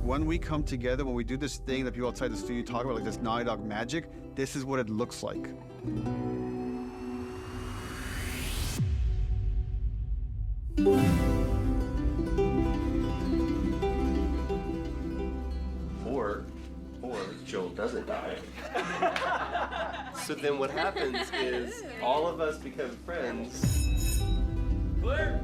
When we come together, when we do this thing that people outside the studio talk about, like this Naughty Dog magic, this is what it looks like. Or Joel doesn't die. So then what happens is all of us become friends. Clear.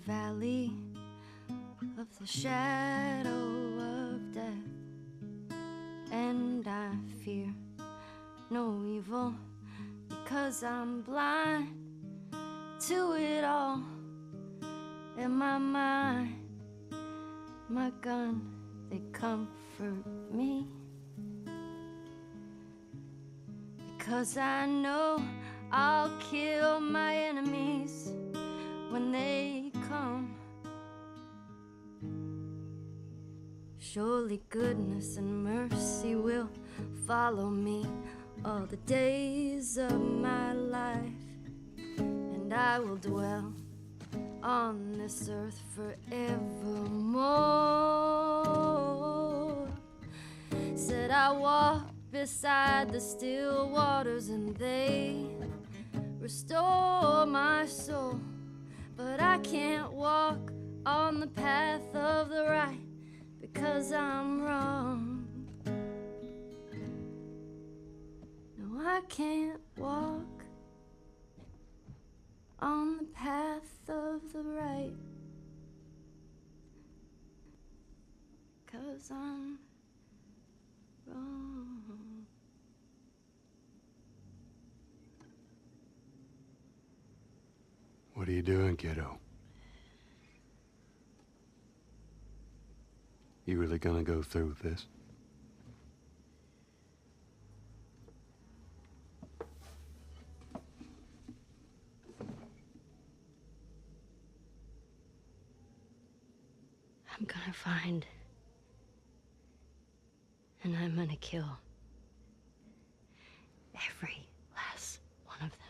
valley of the shadow of death, and I fear no evil because I'm blind to it all. In my mind, my gun, they comfort me, because I know I'll kill my enemies when they come. Surely goodness and mercy will follow me all the days of my life, and I will dwell on this earth forevermore. Said I walk beside the still waters and they restore my soul, but I can't walk on the path of the right because I'm wrong. No, I can't walk on the path of the right, 'cause I'm wrong. What do you doing, kiddo? You really gonna go through with this? I'm gonna find, and I'm gonna kill every last one of them.